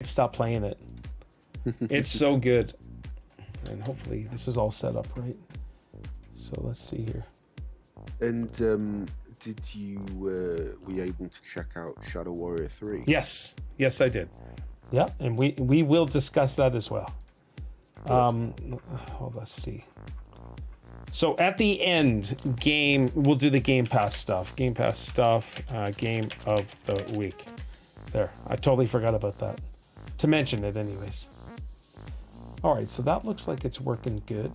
Stop playing it. It's so good. And hopefully this is all set up right. So let's see here. And did you were you able to check out Shadow Warrior 3? Yes I did. Yeah, and we will discuss that as well. Let's see. So at the end, we'll do the Game Pass stuff. Game of the week. There, I totally forgot about that. To mention it anyways. All right, so that looks like it's working good.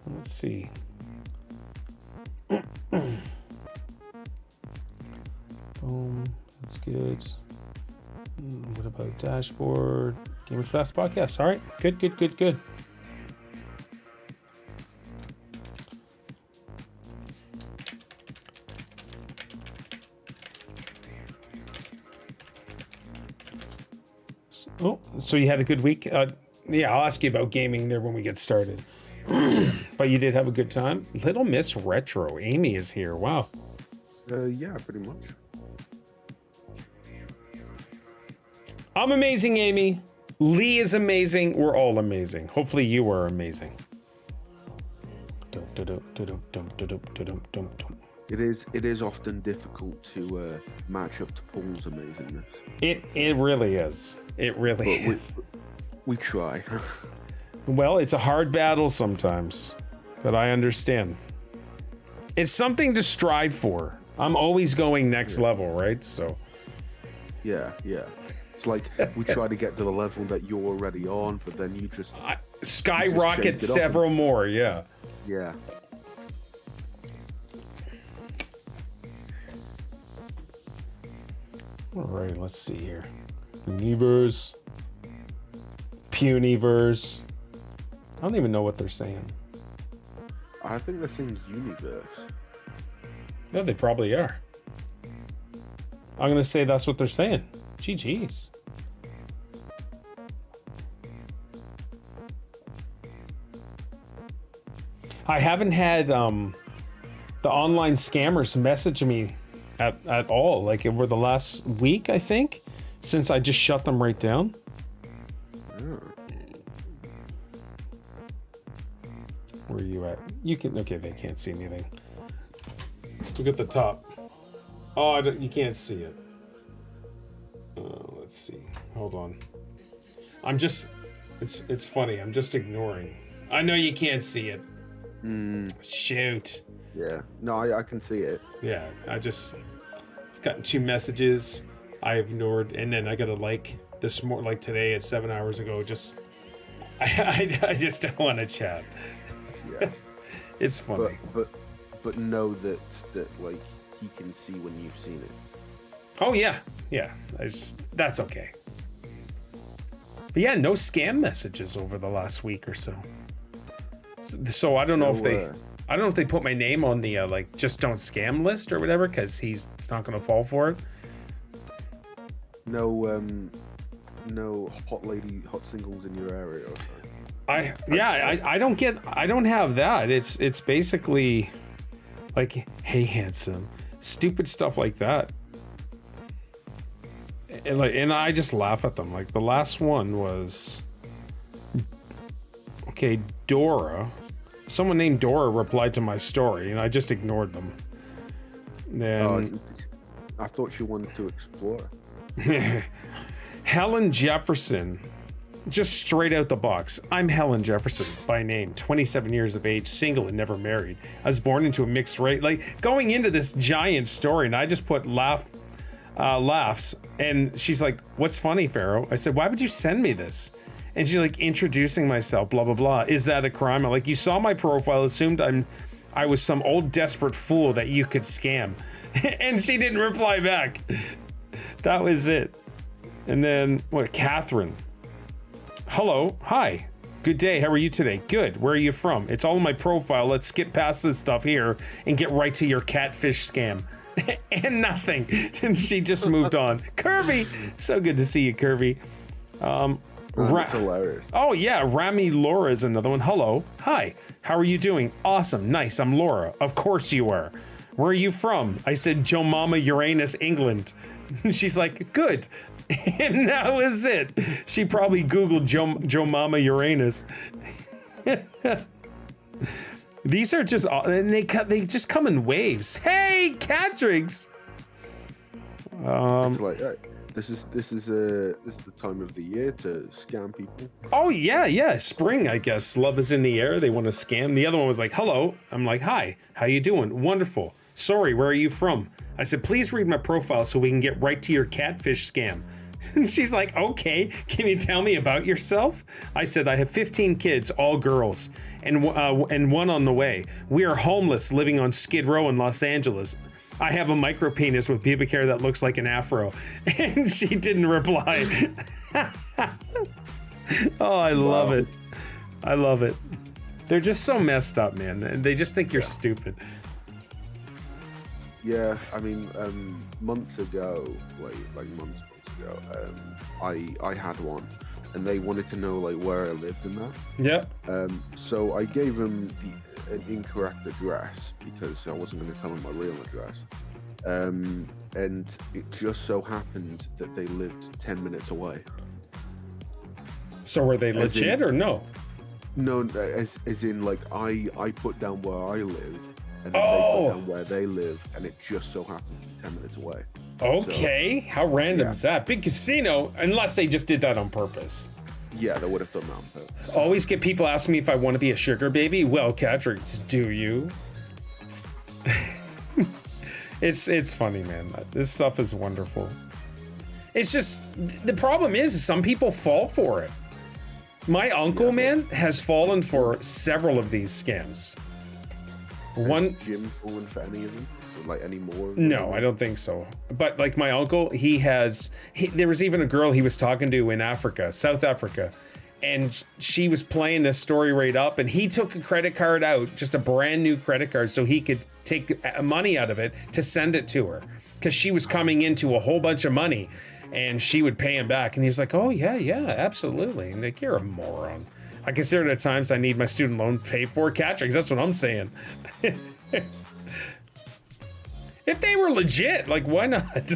Let's see. Boom, that's good. What about dashboard? Gamers Pass Podcast. All right, good. Oh, so you had a good week? Yeah, I'll ask you about gaming there when we get started. But you did have a good time? Little Miss Retro. Amy is here. Wow. Yeah, pretty much. I'm amazing, Amy. Lee is amazing. We're all amazing. Hopefully you are amazing. It is often difficult to match up to Paul's amazingness. It really is. It really is. We try. Well, it's a hard battle sometimes, but I understand. It's something to strive for. I'm always going next level, right? So. Yeah. It's like we try to get to the level that you're already on, but then you just skyrocket several more. Yeah. Yeah. All right, let's see here. Universe. Puniverse. I don't even know what they're saying. I think they're saying universe. Yeah, they probably are. I'm gonna say that's what they're saying. GG's. I haven't had the online scammers message me at all, like over the last week, I think, since I just shut them right down. Where are you at? You can, okay, they can't see anything. Look at the top. Oh, you can't see it. Let's see. Hold on. I'm just, it's funny. I'm just ignoring. I know you can't see it. Shoot. Yeah. No, I can see it. Yeah, I've gotten 2 messages I ignored, and then I got a like this morning, like today at 7 hours ago. Just, I just don't want to chat. Yeah. It's funny. But know that like he can see when you've seen it. Oh yeah. That's okay. But yeah, no scam messages over the last week or so. So I don't know if they put my name on the like just don't scam list or whatever, because he's not gonna fall for it. No hot singles in your area. I don't have that. It's basically like, hey handsome, stupid stuff like that. And I just laugh at them. Like the last one was, okay, Dora. Someone named Dora replied to my story, and I just ignored them. Then I thought you wanted to explore. Helen Jefferson, just straight out the box. I'm Helen Jefferson by name, 27 years of age, single and never married. I was born into a mixed race. Like going into this giant story, and I just put laughs. And she's like, "What's funny, Pharaoh?" I said, "Why would you send me this?" And she's like, "Introducing myself, blah blah blah. Is that a crime?" I'm like, "You saw my profile, assumed I was some old desperate fool that you could scam." And she didn't reply back. That was it. And then what? Catherine. Hello, hi, good day. How are you today? Good. Where are you from? It's all in my profile. Let's skip past this stuff here and get right to your catfish scam. And nothing. And she just moved on. Kirby, so good to see you, Kirby. man. It's hilarious. Oh yeah, Rami Laura is another one. Hello, hi, how are you doing? Awesome, nice. I'm Laura. Of course you are. Where are you from? I said Joe Mama Uranus, England. She's like, good. And that was it. She probably Googled Joe Mama Uranus. These are just, and they just come in waves. Hey, Catrix. It's like, this is the time of the year to scam people. Oh yeah, spring, I guess. Love is in the air. They want to scam. The other one was like, hello. I'm like, hi, how you doing? Wonderful. Sorry, where are you from? I said, please read my profile so we can get right to your catfish scam. She's like, okay, can you tell me about yourself? I said, I have 15 kids, all girls, and one on the way. We are homeless, living on Skid Row in Los Angeles. I have a micro penis with pubic hair that looks like an afro. And she didn't reply. Oh, I love it. I love it. They're just so messed up, man. They just think you're stupid. Yeah, I mean, months ago, like months ago, I had one, and they wanted to know like where I lived and that. Yeah. So I gave them an incorrect address because I wasn't going to tell them my real address. And it just so happened that they lived 10 minutes away. So were they legit or no? No, as in like I put down where I live, and then they put down where they live, and it just so happened to be 10 minutes away. Okay, so, how random is that? Big casino, unless they just did that on purpose. Yeah, they would have done that on purpose. Always get people asking me if I want to be a sugar baby. Well, Catrix, do you? It's funny, man. This stuff is wonderful. It's just, the problem is some people fall for it. My uncle, man, has fallen for several of these scams. One Jim fallen for any of them? Like any more? No, I don't think so. But like my uncle, there was even a girl he was talking to in Africa, South Africa, and she was playing this story right up, and he took a credit card out, just a brand new credit card, so he could take money out of it to send it to her, because she was coming into a whole bunch of money, and she would pay him back. And he's like, oh yeah, absolutely. And like, you're a moron. I consider at times I need my student loan paid for. Catrix, that's what I'm saying. If they were legit, like, why not?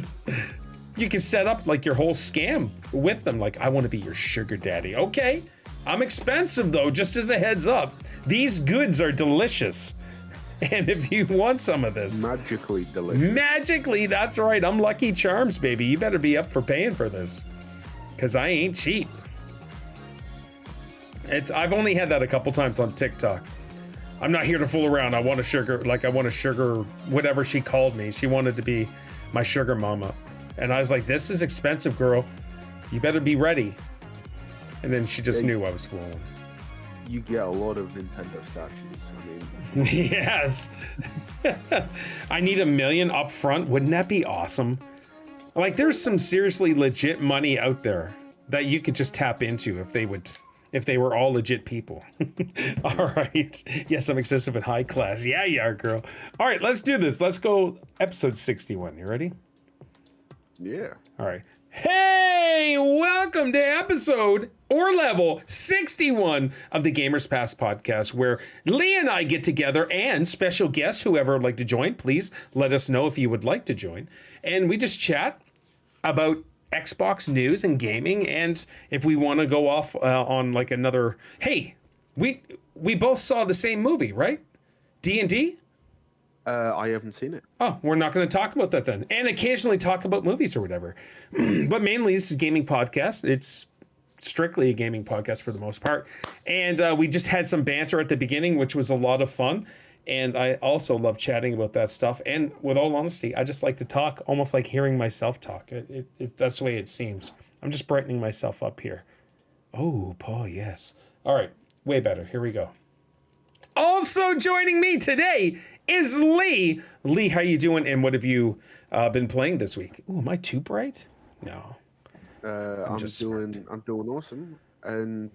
You can set up like your whole scam with them. Like, I want to be your sugar daddy. Okay, I'm expensive though, just as a heads up. These goods are delicious. And if you want some of this. Magically delicious. Magically, that's right. I'm Lucky Charms, baby. You better be up for paying for this. Because I ain't cheap. I've only had that a couple times on TikTok. I'm not here to fool around. I want a sugar, whatever she called me. She wanted to be my sugar mama. And I was like, this is expensive, girl. You better be ready. And then she just knew I was fooling. You get a lot of Nintendo statues. I mean, yes. I need $1 million up front. Wouldn't that be awesome? Like, there's some seriously legit money out there that you could just tap into if they were all legit people. All right. Yes, I'm excessive and high class. Yeah, you are, girl. All right, let's do this. Let's go episode 61. You ready? Yeah. All right. Hey, welcome to episode or level 61 of the Gamers Pass Podcast, where Lee and I get together and special guests, whoever would like to join, please let us know if you would like to join. And we just chat about Xbox news and gaming, and if we want to go off on like another, hey, we both saw the same movie, right? D&D? I haven't seen it. Oh, we're not going to talk about that then, and occasionally talk about movies or whatever. But mainly this is a gaming podcast. It's strictly a gaming podcast for the most part, and we just had some banter at the beginning, which was a lot of fun. And I also love chatting about that stuff. And with all honesty, I just like to talk, almost like hearing myself talk. That's the way it seems. I'm just brightening myself up here. Oh, Paul, yes. All right, way better. Here we go. Also joining me today is Lee. Lee, how you doing? And what have you been playing this week? Ooh, am I too bright? No. I'm doing awesome. And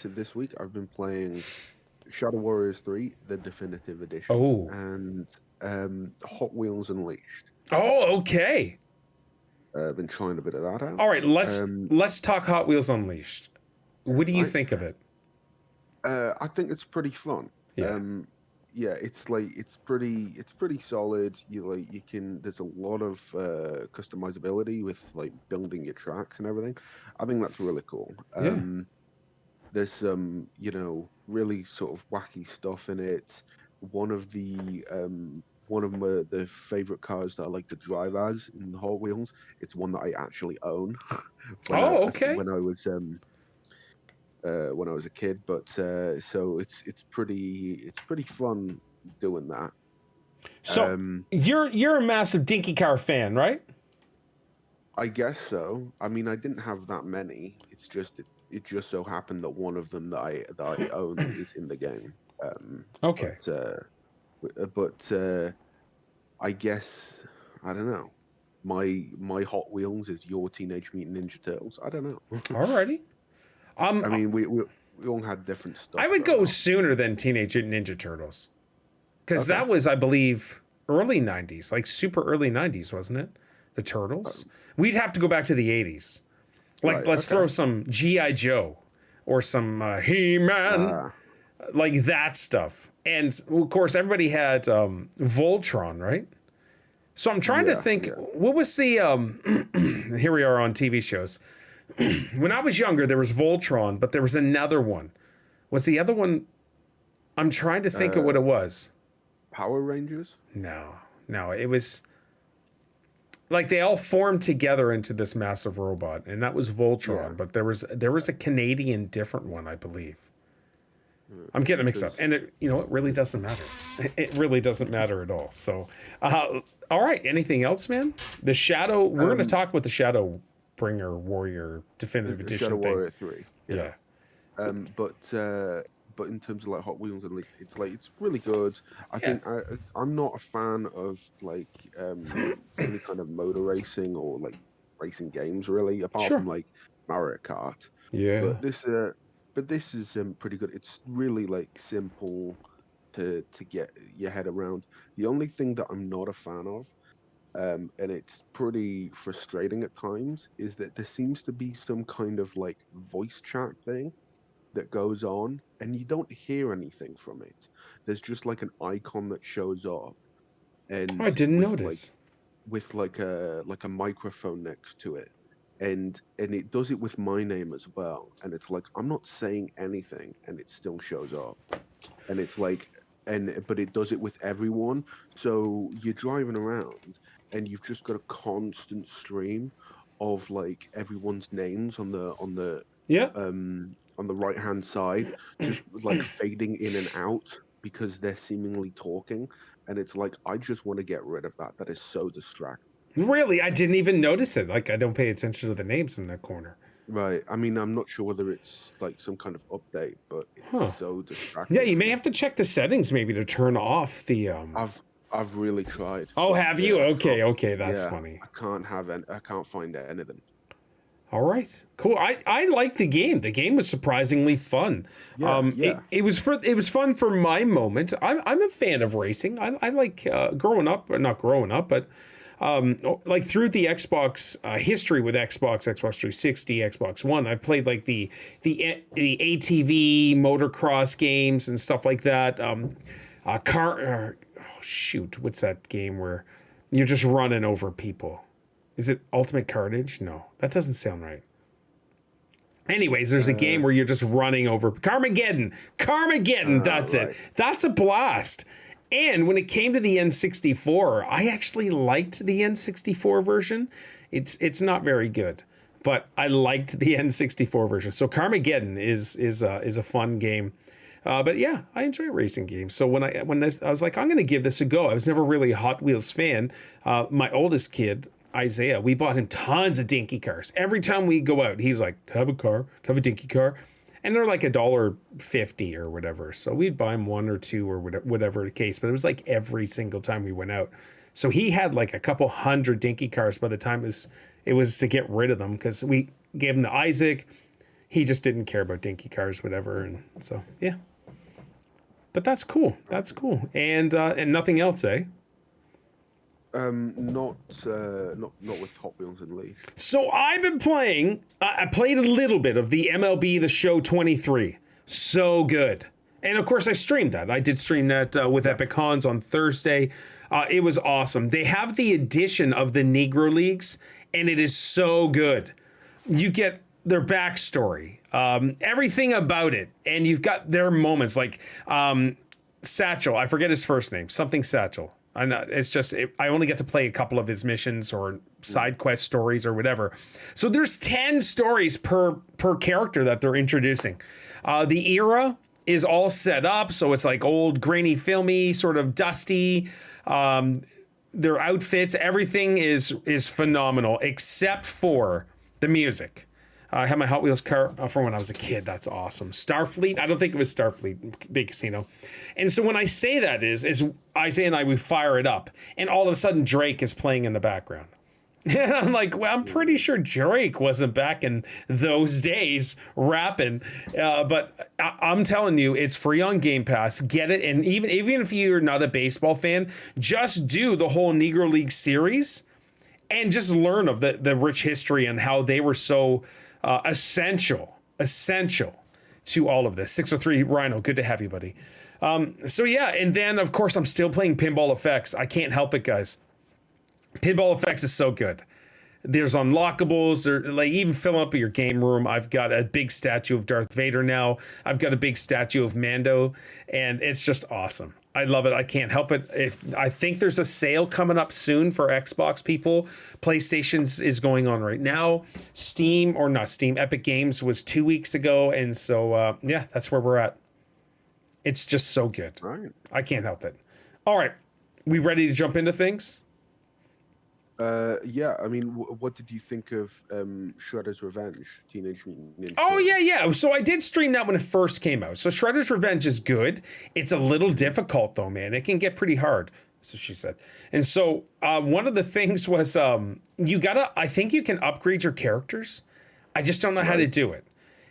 this week I've been playing Shadow Warriors 3, the definitive edition. Oh. And Hot Wheels Unleashed. Oh, okay. Been trying a bit of that out. All right, let's talk Hot Wheels Unleashed. What do you think of it? I think it's pretty fun. Yeah. Yeah, it's like it's pretty solid. You can there's a lot of customizability with like building your tracks and everything. I think that's really cool. Yeah. There's some really sort of wacky stuff in it. One of the favorite cars that I like to drive as in Hot Wheels. It's one that I actually own. Okay. When I was a kid, but so it's pretty fun doing that. So you're a massive Dinky Car fan, right? I guess so. I mean, I didn't have that many. It's just it just so happened that one of them that I own is in the game. Okay. But I guess I don't know. My Hot Wheels is your Teenage Mutant Ninja Turtles. I don't know. Alrighty. I mean, we all had different stuff. I would go sooner than Teenage Mutant Ninja Turtles, because that was, I believe, early '90s, like super early '90s, wasn't it? The Turtles. We'd have to go back to the '80s. Like, let's throw some G.I. Joe or some He-Man, like that stuff. And of course, everybody had Voltron, right? So I'm trying to think, what was the here we are on TV shows. When I was younger, there was Voltron, but there was another one. Was the other one? I'm trying to think of what it was. Power Rangers? No, it was like they all formed together into this massive robot, and that was Voltron. But there was a Canadian different one, I believe. I'm getting it mixed up, and it really doesn't matter. It really doesn't matter at all. So, all right. Anything else, man? The Shadow. We're going to talk about the Shadow Bringer Warrior Definitive Edition Shadow thing. Warrior 3. Yeah. But in terms of like Hot Wheels and it's really good. I think I'm not a fan of like any kind of motor racing or like racing games really, apart from like Mario Kart. Yeah. But this is pretty good. It's really like simple to get your head around. The only thing that I'm not a fan of, and it's pretty frustrating at times, is that there seems to be some kind of like voice chat thing that goes on, and you don't hear anything from it. There's just like an icon that shows up, and I didn't notice. With like a microphone next to it, and it does it with my name as well. And it's like I'm not saying anything, and it still shows up, and it's like, but it does it with everyone. So you're driving around, and you've just got a constant stream of like everyone's names on the right hand side, just like fading in and out because they're seemingly talking, and it's like I just want to get rid of that. That is so distracting. Really, I didn't even notice it. Like I don't pay attention to the names in that corner. Right. I mean, I'm not sure whether it's like some kind of update, but it's so distracting. Yeah, you may have to check the settings maybe to turn off the. I've really tried. Oh, have you? Okay, that's funny. I can't find anything. All right, cool. I like the game. The game was surprisingly fun. It was fun for my moment. I'm a fan of racing. I like growing up, or not growing up, but like through the Xbox history with Xbox 360, Xbox One, I've played like the ATV motocross games and stuff like that. What's that game where you're just running over people? Is it Ultimate Carnage? No, that doesn't sound right. Anyways, there's a game where you're just running over Carmageddon. That's right. It. That's a blast. And when it came to the N64, I actually liked the N64 version. It's not very good, but I liked the N64 version. So Carmageddon is a fun game. But yeah, I enjoy racing games. So when I was like, I'm going to give this a go. I was never really a Hot Wheels fan. My oldest kid, Isaiah, we bought him tons of dinky cars. Every time we go out, he's like, have a dinky car. And they're like $1.50 or whatever. So we'd buy him one or two or whatever the case. But it was like every single time we went out. So he had like a couple hundred dinky cars by the time it was to get rid of them, because we gave him the Isaac. He just didn't care about dinky cars, whatever. And so, yeah. But that's cool. And nothing else, eh? Not with Hot Wheels and Leash. So I've been playing. I played a little bit of the MLB The Show 23. So good. And of course, I streamed that. I did stream that with Epic Hans on Thursday. It was awesome. They have the addition of the Negro Leagues, and it is so good. You get their backstory, everything about it, and you've got their moments like Satchel. I forget his first name. Something Satchel. It's just I only get to play a couple of his missions or side quest stories or whatever. So there's 10 stories per character that they're introducing. The era is all set up, so it's like old, grainy, filmy, sort of dusty. Their outfits, everything is phenomenal except for the music. I had my Hot Wheels car from when I was a kid. That's awesome. Starfleet. I don't think it was Starfleet. Big Casino. And so when I say that is Isaiah and we fire it up, and all of a sudden Drake is playing in the background. And I'm like, well, I'm pretty sure Drake wasn't back in those days rapping. But I'm telling you, it's free on Game Pass. Get it. And even if you're not a baseball fan, just do the whole Negro League series and just learn of the rich history and how they were so essential to all of this. 603 Rhino, good to have you, buddy. So yeah, and then of course I'm still playing Pinball Effects. I can't help it, guys. Pinball Effects is so good. There's unlockables, or like even filling up your game room. I've got a big statue of Darth Vader now. I've got a big statue of Mando, and it's just awesome. I love it. I can't help it. I think there's a sale coming up soon for Xbox people. PlayStation's is going on right now. Epic Games was 2 weeks ago, and so yeah, that's where we're at. It's just so good. All right. I can't help it. All right, we ready to jump into things? Yeah, I mean, what did you think of Shredder's Revenge, Teenage Mutant Ninja Oh, yeah. So I did stream that when it first came out. So Shredder's Revenge is good. It's a little difficult, though, man. It can get pretty hard, so she said. And so one of the things was I think you can upgrade your characters. I just don't know how to do it.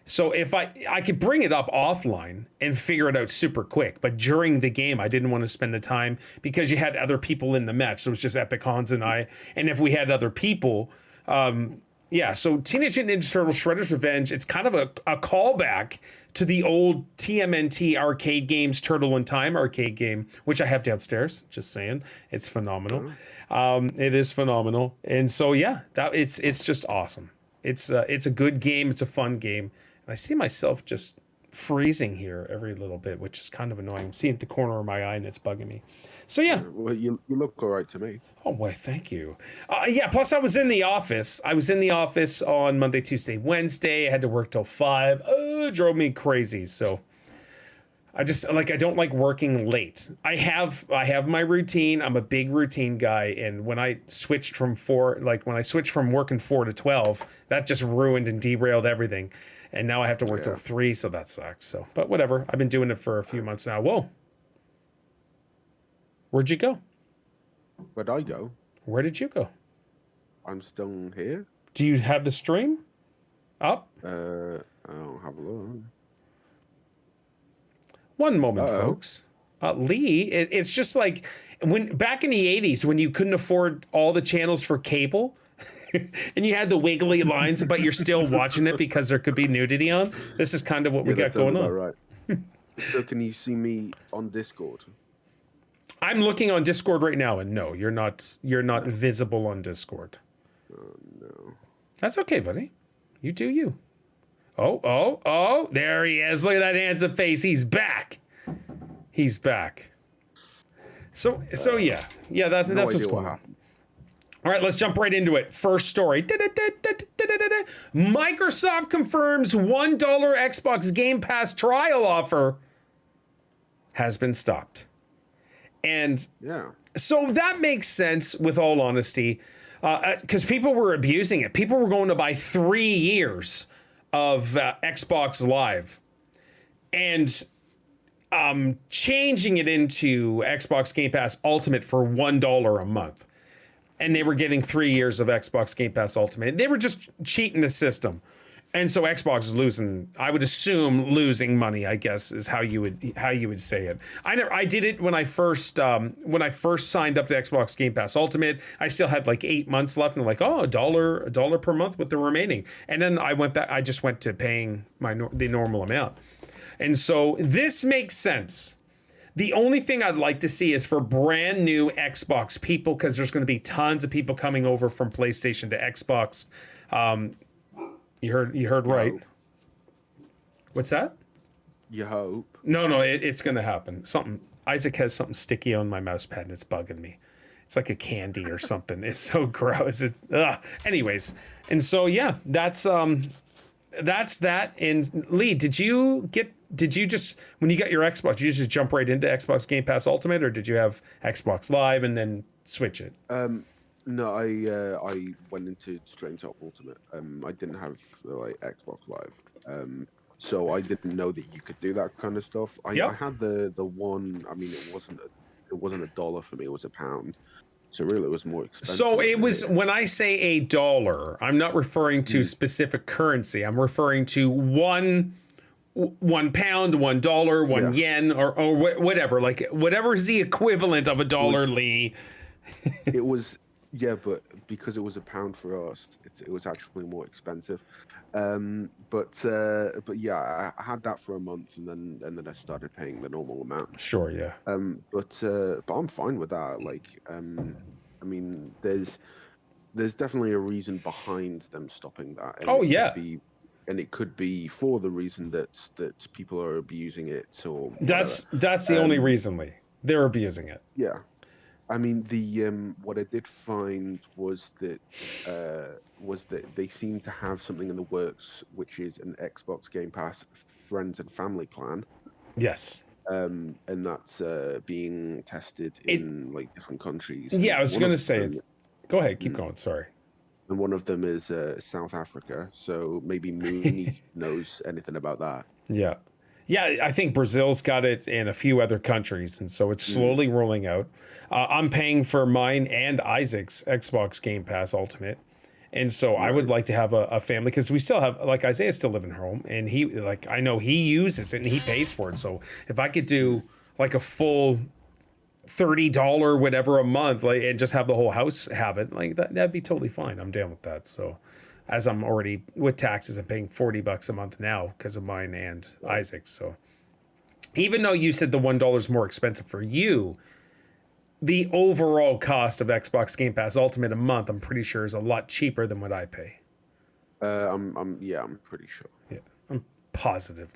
So if I could bring it up offline and figure it out super quick, but during the game, I didn't want to spend the time because you had other people in the match. So it was just Epic Hans and I. And if we had other people, yeah. So Teenage Mutant Ninja Turtles Shredder's Revenge, it's kind of a callback to the old TMNT arcade games, Turtle in Time arcade game, which I have downstairs. Just saying, it's phenomenal. It is phenomenal. And so yeah, it's just awesome. It's a good game. It's a fun game. I see myself just freezing here every little bit, which is kind of annoying. I'm seeing it at the corner of my eye, and it's bugging me. So, yeah. Well, you look all right to me. Oh, boy, thank you. Yeah, plus I was in the office. I was in the office on Monday, Tuesday, Wednesday. I had to work till 5. Oh, it drove me crazy. So I don't like working late. I have my routine. I'm a big routine guy. And when I switched from working 4 to 12, that just ruined and derailed everything. And now I have to work till 3, so that sucks. So, but whatever. I've been doing it for a few months now. Whoa. Where'd you go? Where'd I go? Where did you go? I'm still here. Do you have the stream up? I'll have a look. One moment, folks. Lee, it's just like when back in the 80s when you couldn't afford all the channels for cable and you had the wiggly lines, but you're still watching it because there could be nudity on. This is kind of what we got going on. Right. So can you see me on Discord? I'm looking on Discord right now, and no, you're not visible on Discord. Oh, no. That's okay, buddy. You do you. Oh, there he is. Look at that handsome face. He's back. He's back. So yeah, that's what's going on. All right, let's jump right into it. First story. Microsoft confirms $1 Xbox Game Pass trial offer has been stopped. And yeah, so that makes sense, with all honesty, because people were abusing it. People were going to buy 3 years of Xbox Live and changing it into Xbox Game Pass Ultimate for $1 a month. And they were getting 3 years of Xbox Game Pass Ultimate. They were just cheating the system. And so Xbox is losing. I would assume losing money, I guess, is how you would say it. I did it when I first signed up to Xbox Game Pass Ultimate. I still had like 8 months left, and I'm like, oh, a dollar per month with the remaining. And then I just went to paying the normal amount. And so this makes sense. The only thing I'd like to see is for brand new Xbox people, because there's going to be tons of people coming over from PlayStation to Xbox. You heard right. Hope. What's that? You hope. No, it's gonna happen. Isaac has something sticky on my mouse pad and it's bugging me. It's like a candy or something. It's so gross. Anyways, and so yeah, that's that. And Lee, did you just, when you got your Xbox, did you just jump right into Xbox Game Pass Ultimate, or did you have Xbox Live and then switch it? No, I went into straight into Ultimate. I didn't have like Xbox Live, so I didn't know that you could do that kind of stuff. I had the one. I mean, it wasn't $1 for me. It was £1. So really, it was more expensive. So it was, when I say $1, I'm not referring to specific currency. I'm referring to £1, $1, 1 yen, or whatever. Like whatever is the equivalent of $1, Lee. It was. Yeah, but because it was £1 for us, it was actually more expensive. But yeah, I had that for a month, and then I started paying the normal amount. Sure, yeah. But I'm fine with that. Like, I mean, there's definitely a reason behind them stopping that. And it could be for the reason that people are abusing it, or that's the only reason, Lee. They're abusing it. Yeah. I mean, what I did find was that they seem to have something in the works, which is an Xbox Game Pass Friends and Family plan. Yes. And that's being tested in like different countries. Yeah, I was going to say, go ahead, keep going. Sorry. And one of them is South Africa, so maybe Mooney knows anything about that. Yeah. Yeah, I think Brazil's got it in a few other countries, and so it's slowly rolling out. I'm paying for mine and Isaac's Xbox Game Pass Ultimate, and so I would like to have a family, because we still have, like, Isaiah still living home, and I know he uses it and he pays for it. So if I could do like a full $30 whatever a month, like, and just have the whole house have it, like that'd be totally fine. I'm down with that. So, as I'm already with taxes, I'm paying $40 a month now because of mine and Isaac's. So even though you said the $1 is more expensive for you, the overall cost of Xbox Game Pass Ultimate a month, I'm pretty sure, is a lot cheaper than what I pay. I'm pretty sure. Yeah, I'm positive.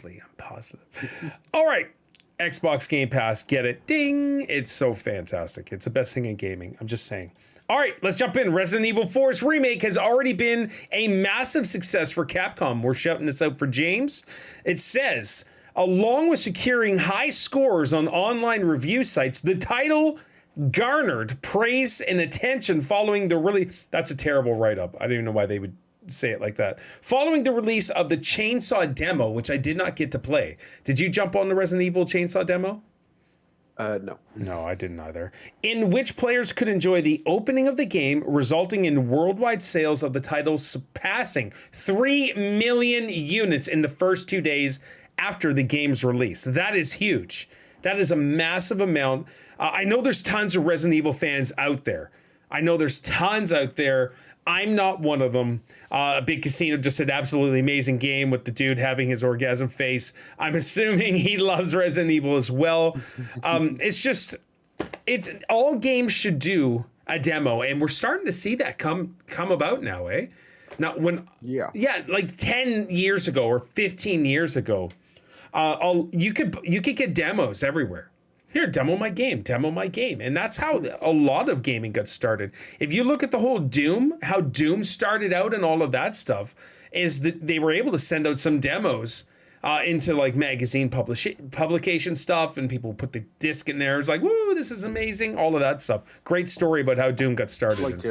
All right. Xbox Game Pass, get it. Ding. It's so fantastic. It's the best thing in gaming. I'm just saying. All right, let's jump in. Resident Evil 4's remake has already been a massive success for Capcom. We're shouting this out for James. It says, along with securing high scores on online review sites, the title garnered praise and attention following the release. That's a terrible write-up. I don't even know why they would say it like that. Following the release of the Chainsaw demo, which I did not get to play. Did you jump on the Resident Evil Chainsaw demo? No. No, I didn't either. In which players could enjoy the opening of the game, resulting in worldwide sales of the title surpassing 3 million units in the first 2 days after the game's release. That is huge. That is a massive amount. I know there's tons of Resident Evil fans out there. I'm not one of them. Big Casino just said absolutely amazing game with the dude having his orgasm face. I'm assuming he loves Resident Evil as well. All games should do a demo, and we're starting to see that come about now, eh? Now, like 10 years ago or 15 years ago, you could get demos everywhere. Here, demo my game. And that's how a lot of gaming got started. If you look at the whole Doom, how Doom started out and all of that stuff, is that they were able to send out some demos into like magazine publication stuff, and people put the disc in there. It's like, woo, this is amazing. All of that stuff. Great story about how Doom got started.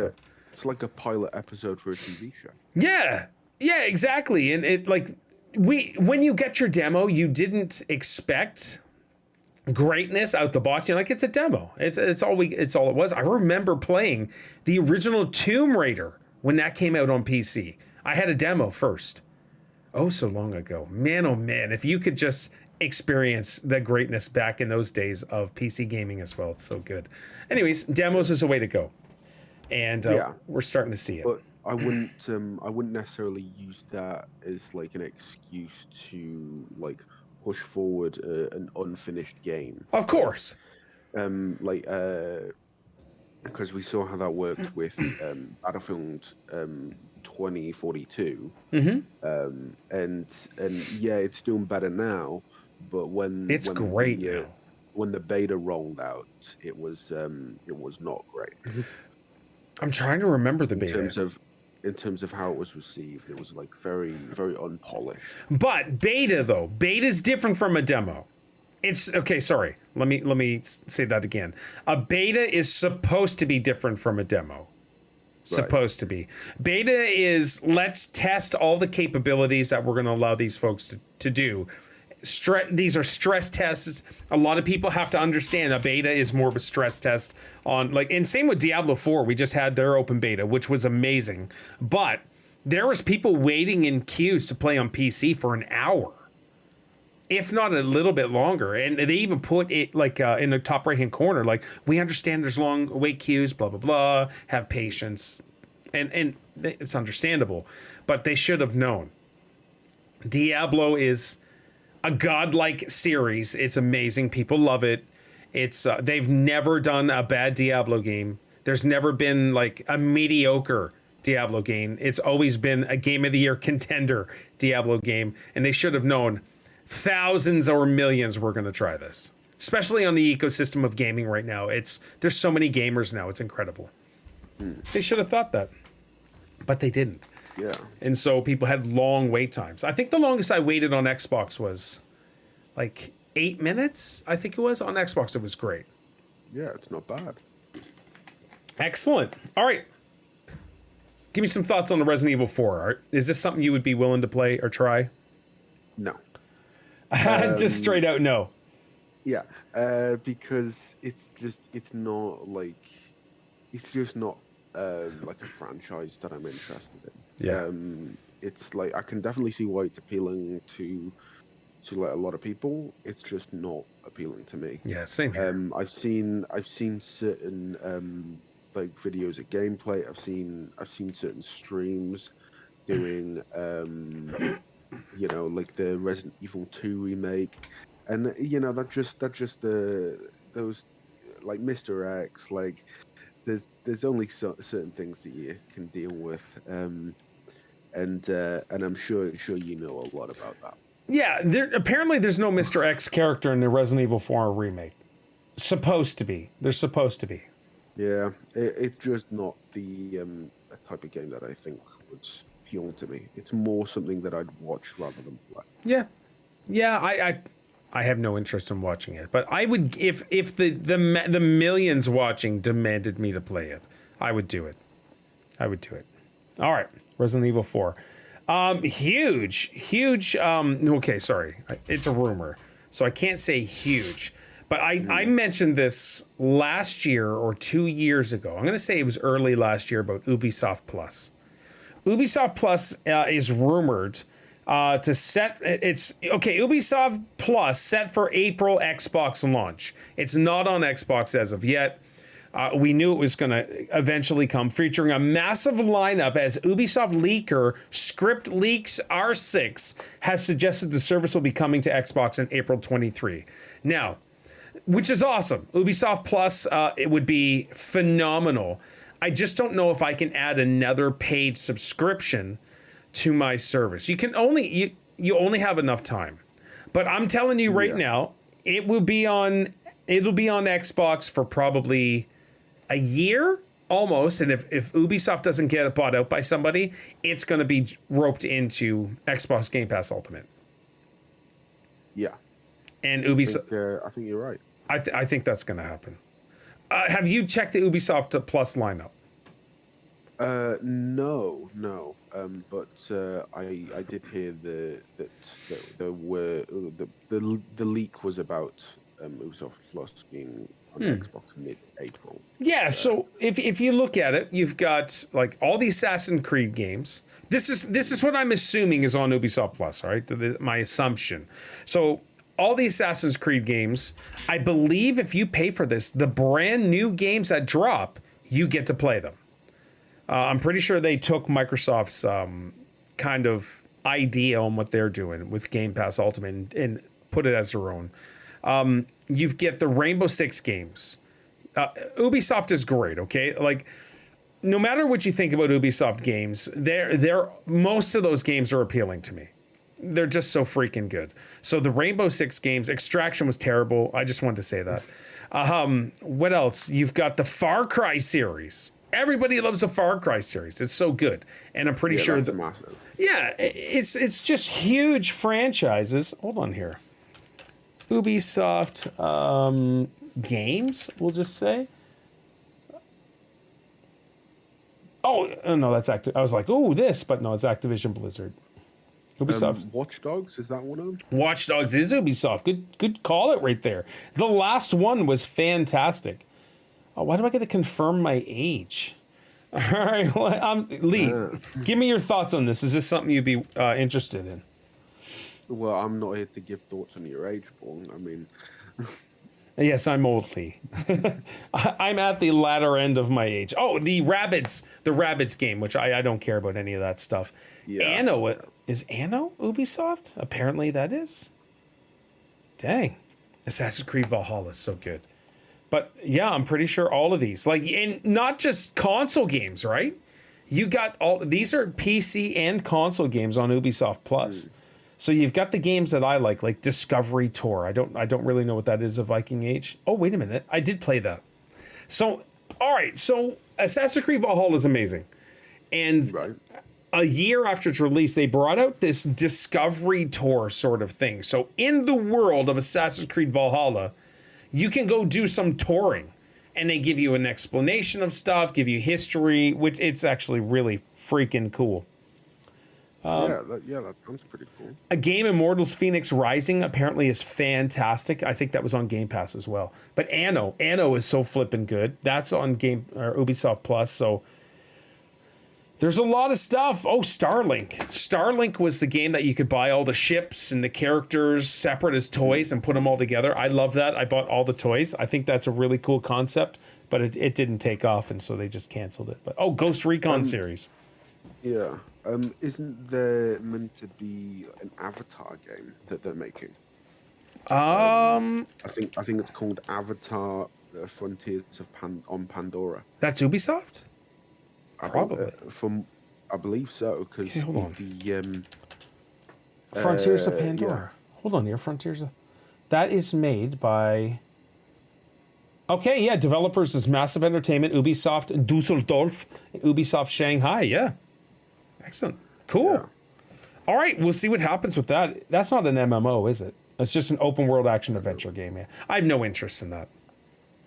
It's like a pilot episode for a TV show. Yeah, exactly. And it when you get your demo, you didn't expect greatness out the box. You're like, it's a demo. It's all it was. I remember playing the original Tomb Raider when that came out on PC. I had a demo first. Oh, so long ago. Man, oh man, if you could just experience the greatness back in those days of PC gaming as well. It's so good. Anyways, demos is a way to go. And Yeah. we're starting to see it. But I wouldn't necessarily use that as like an excuse to like push forward an unfinished game. Of course. Because we saw how that worked with Battlefield 2042. And yeah, it's doing better now, but It's great now. When the beta rolled out, it was not great. I'm trying to remember the beta. In terms of how it was received, it was like very, very unpolished. But beta's different from a demo. It's okay. Sorry, let me say that again. A beta is supposed to be different from a demo. Supposed to be. Beta is let's test all the capabilities that we're going to allow these folks to do. These are stress tests. A lot of people have to understand a beta is more of a stress test on and same with Diablo 4. We just had their open beta, which was amazing. But there was people waiting in queues to play on PC for an hour, if not a little bit longer. And they even put it in the top right-hand corner, we understand there's long wait queues, blah, blah, blah, have patience. And it's understandable, but they should have known. Diablo is a godlike series. It's amazing. People love it. It's they've never done a bad Diablo game. There's never been a mediocre Diablo game. It's always been a Game of the Year contender Diablo game, and they should have known thousands or millions were going to try this, especially on the ecosystem of gaming right now. There's so many gamers now. It's incredible. They should have thought that, but they didn't. Yeah. And so people had long wait times. I think the longest I waited on Xbox was 8 minutes. I think it was on Xbox. It was great. Yeah, it's not bad. Excellent. All right. Give me some thoughts on the Resident Evil 4. Is this something you would be willing to play or try? No. Just straight out no. Yeah, because it's just not like a franchise that I'm interested in. Yeah. It's I can definitely see why it's appealing to a lot of people. It's just not appealing to me. Yeah, same here. I've seen certain videos of gameplay. I've seen certain streams doing the Resident Evil 2 remake, and that just those Mr. X, there's only certain things that you can deal with, and I'm sure you know a lot about that. Yeah, apparently there's no Mr. X character in the Resident Evil 4 remake. Supposed to be. They're supposed to be. Yeah, it's just not the type of game that I think would appeal to me. It's more something that I'd watch rather than play. Yeah. I have no interest in watching it, but I would if the millions watching demanded me to play it, I would do it. All right, Resident Evil 4. Huge. Okay, sorry, it's a rumor, so I can't say huge. But I mentioned this last year or 2 years ago. I'm going to say it was early last year about Ubisoft Plus. Ubisoft Plus is rumored to set. Ubisoft Plus set for April Xbox launch. It's not on Xbox as of yet. We knew it was going to eventually come, featuring a massive lineup as Ubisoft leaker Script Leaks R6 has suggested the service will be coming to Xbox in April 23. Now, which is awesome. Ubisoft Plus, it would be phenomenal. I just don't know if I can add another paid subscription to my service. You can only you only have enough time. But I'm telling you right now, it'll be on Xbox for probably a year almost, and if Ubisoft doesn't get it bought out by somebody, it's going to be roped into Xbox Game Pass Ultimate. Yeah. And Ubisoft, I think you're right. I think that's going to happen. Have you checked the Ubisoft Plus lineup? No. But I did hear that there were the leak was about Ubisoft Plus being on Xbox mid-April. Yeah, so if you look at it, you've got like all the Assassin's Creed games. This is what I'm assuming is on Ubisoft Plus, all right? My assumption. So all the Assassin's Creed games, I believe if you pay for this, the brand new games that drop, you get to play them. I'm pretty sure they took Microsoft's kind of idea on what they're doing with Game Pass Ultimate and put it as their own. You get the Rainbow Six games. Ubisoft is great, okay? Like, no matter what you think about Ubisoft games, they're most of those games are appealing to me. They're just so freaking good. So the Rainbow Six games, Extraction was terrible. I just wanted to say that. What else? You've got the Far Cry series. Everybody loves the Far Cry series. It's so good, and I'm pretty sure that. Massive. Yeah, it's just huge franchises. Hold on here. Ubisoft games, we'll just say. Oh no, that's Active. I was like, oh, this, but no, it's Activision Blizzard. Ubisoft. Watch Dogs, is that one of them? Watch Dogs is Ubisoft. Good call it right there. The last one was fantastic. Oh, why do I get to confirm my age? All right, well, Lee, give me your thoughts on this. Is this something you'd be interested in? Well, I'm not here to give thoughts on your age, Paul. I mean... Yes, I'm old, Lee. I'm at the latter end of my age. Oh, the Rabbids game, which I don't care about any of that stuff. Yeah. Anno, is Anno Ubisoft? Apparently that is. Dang. Assassin's Creed Valhalla is so good. But yeah, I'm pretty sure all of these, like, and not just console games, right? You got these are PC and console games on Ubisoft Plus. So you've got the games that I like Discovery Tour. I don't really know what that is, a Viking Age. Oh, wait a minute. I did play that. So, all right. So Assassin's Creed Valhalla is amazing. And a year after its release, they brought out this Discovery Tour sort of thing. So in the world of Assassin's Creed Valhalla, you can go do some touring. And they give you an explanation of stuff, give you history, which it's actually really freaking cool. That sounds pretty cool. A game, Immortals Phoenix Rising, apparently is fantastic. I think that was on Game Pass as well. But Anno is so flippin' good. That's on Ubisoft Plus. So there's a lot of stuff. Oh, Starlink. Starlink was the game that you could buy all the ships and the characters separate as toys and put them all together. I love that. I bought all the toys. I think that's a really cool concept, but it didn't take off, and so they just canceled it. But Ghost Recon series. Yeah. Isn't there meant to be an Avatar game that they're making? I think it's called Avatar: Frontiers of on Pandora. That's Ubisoft? Probably. I believe so, because hold on. the Frontiers of Pandora. Yeah. Hold on here, Frontiers of... That is made by... Okay, yeah, developers is Massive Entertainment, Ubisoft Dusseldorf, Ubisoft Shanghai, yeah. Excellent. Cool. Yeah. All right, we'll see what happens with that. That's not an MMO, is it? It's just an open world action adventure game. Yeah. I have no interest in that.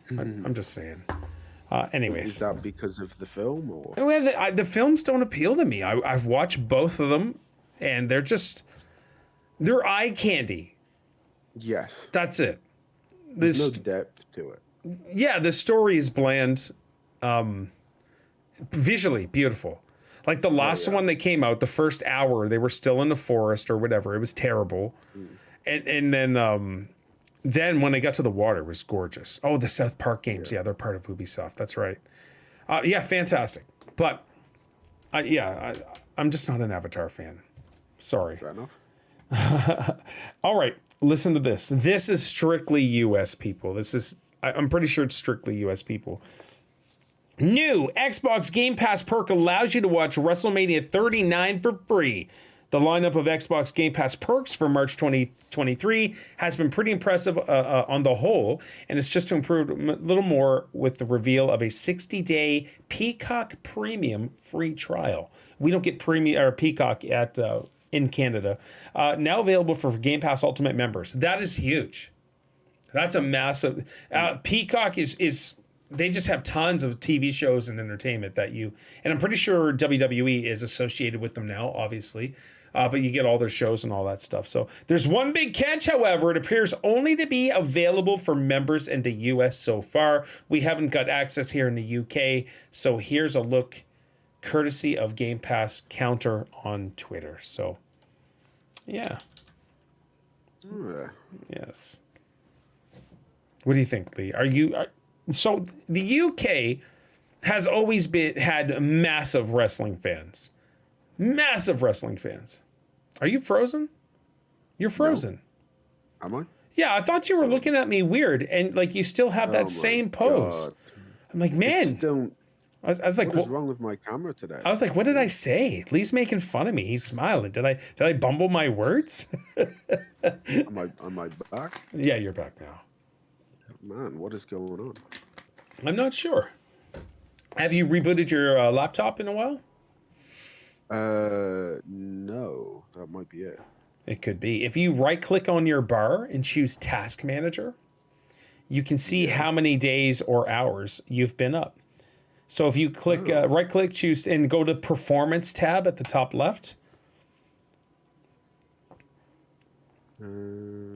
I'm just saying. Anyways. Is that because of the film? Or? Well, the films don't appeal to me. I've watched both of them, and they're eye candy. Yes. That's it. There's no depth to it. Yeah, the story is bland. Visually beautiful. Like the last one that came out, the first hour, they were still in the forest or whatever. It was terrible. And then when they got to the water, it was gorgeous. Oh, the South Park games. Yeah, they're part of Ubisoft. That's right. Yeah, fantastic. But, I'm just not an Avatar fan. Sorry. Fair enough. All right, listen to this. This is strictly U.S. people. I'm pretty sure it's strictly U.S. people. New Xbox Game Pass perk allows you to watch WrestleMania 39 for free. The lineup of Xbox Game Pass perks for March 2023 has been pretty impressive on the whole, and it's just to improve a little more with the reveal of a 60-day Peacock Premium free trial. We don't get Peacock in Canada. Now available for Game Pass Ultimate members. That is huge. That's a massive... Peacock is they just have tons of TV shows and entertainment and I'm pretty sure WWE is associated with them now, obviously. but you get all their shows and all that stuff. So there's one big catch, however. It appears only to be available for members in the US so far. We haven't got access here in the UK. So here's a look courtesy of Game Pass Counter on Twitter. So, yeah. Yes. What do you think, Lee? So the UK has always had massive wrestling fans. Massive wrestling fans. Are you frozen? You're frozen. No. Am I? Yeah, I thought you were looking at me weird, and like you still have that same pose. God. I'm like, man. I was like, what is wrong with my camera today? I was like, what did I say? Lee's making fun of me. He's smiling. Did I bumble my words? Am I back? Yeah, you're back now. Man, what is going on? I'm not sure. Have you rebooted your laptop in a while? No, that might be it. It could be. If you right-click on your bar and choose Task Manager, you can see how many days or hours you've been up. So if you click, right-click, choose, and go to Performance tab at the top left.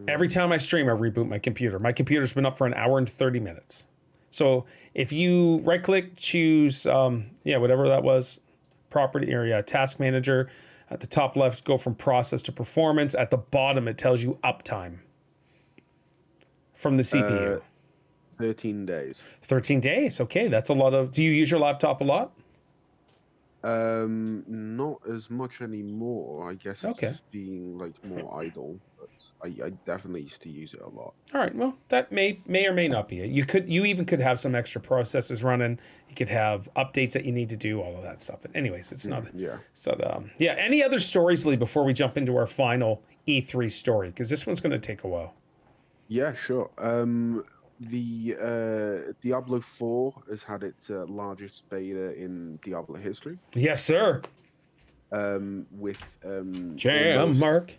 Every time I stream, I reboot my computer. My computer's been up for an hour and 30 minutes. So if you right-click, choose, whatever that was, property area, Task Manager. At the top left, go from Process to Performance. At the bottom, it tells you uptime from the CPU. 13 days. 13 days. Okay, that's a lot of... Do you use your laptop a lot? Not as much anymore. I guess it's just being like more idle. But I definitely used to use it a lot. All right. Well, that may or may not be it. You even could have some extra processes running. You could have updates that you need to do, all of that stuff. But anyways, it's not. Yeah. So any other stories, Lee, before we jump into our final E3 story? Because this one's going to take a while. Yeah, sure. The Diablo 4 has had its largest beta in Diablo history. Yes, sir. With Mark.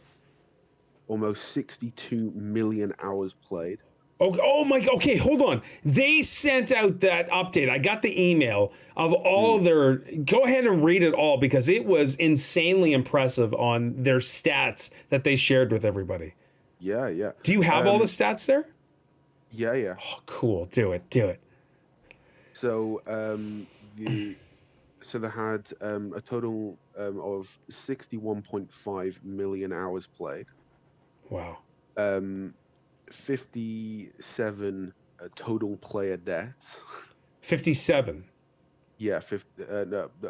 Almost 62 million hours played. Oh my! Okay, hold on. They sent out that update. I got the email of all their. Go ahead and read it all because it was insanely impressive on their stats that they shared with everybody. Yeah, yeah. Do you have all the stats there? Yeah, yeah. Oh, cool. Do it. So, they had a total of 61.5 million hours played. Wow. 57 total player deaths. 57. Yeah,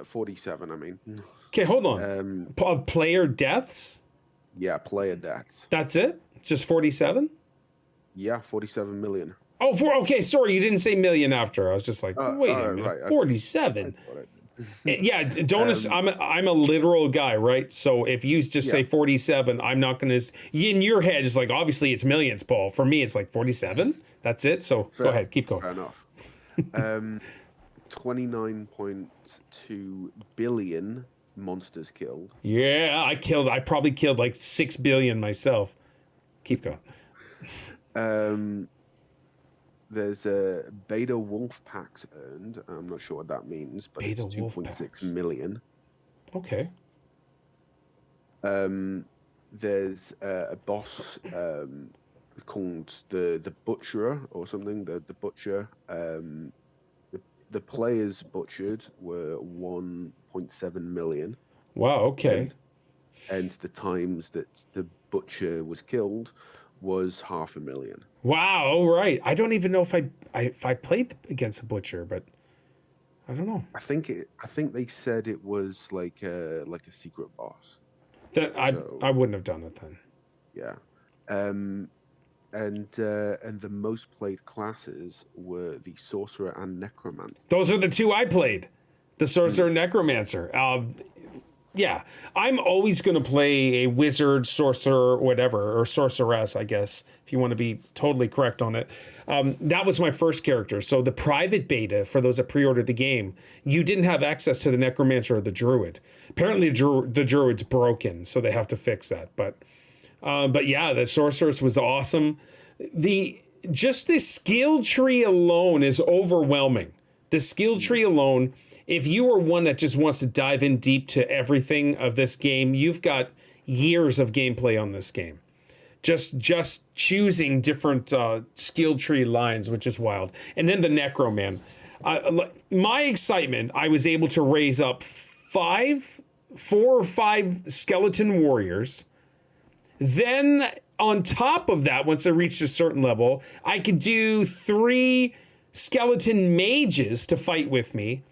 47. I mean. Okay, hold on. Player deaths. Yeah, player deaths. That's it. Just 47. Yeah, 47 million. Oh, okay. Sorry, you didn't say million after. I was just like, wait a minute, right, 47. Yeah, don't. I'm a literal guy, right? So if you just say 47, I'm not gonna. In your head, it's like obviously it's millions, Paul. For me, it's like 47. That's it. So go ahead, keep going. Fair enough. 29.2 billion monsters killed. Yeah, I probably killed like 6 billion myself. Keep going. There's a beta wolf packs earned. I'm not sure what that means, but beta it's 2.6 million. Okay. There's a boss called the Butcherer or something. The Butcher. The players butchered were 1.7 million. Wow. Okay. And the times that the Butcher was killed was 500,000. Wow. All right. I don't even know if I played against a Butcher, but I don't know. I think they said it was like a secret boss. I wouldn't have done it then. Yeah. And the most played classes were the Sorcerer and Necromancer. Those are the two I played. The Sorcerer and Necromancer. Yeah, I'm always going to play a wizard, sorcerer, whatever, or sorceress, I guess, if you want to be totally correct on it. That was my first character. So the private beta, for those that pre-ordered the game, you didn't have access to the necromancer or the druid. Apparently the druid's broken, so they have to fix that. But yeah, the sorceress was awesome. Just the skill tree alone is overwhelming. The skill tree alone, if you are one that just wants to dive in deep to everything of this game, you've got years of gameplay on this game. Just choosing different skill tree lines, which is wild. And then the Necro, man. My excitement, I was able to raise up 4 or 5 skeleton warriors. Then on top of that, once I reached a certain level, I could do 3 skeleton mages to fight with me.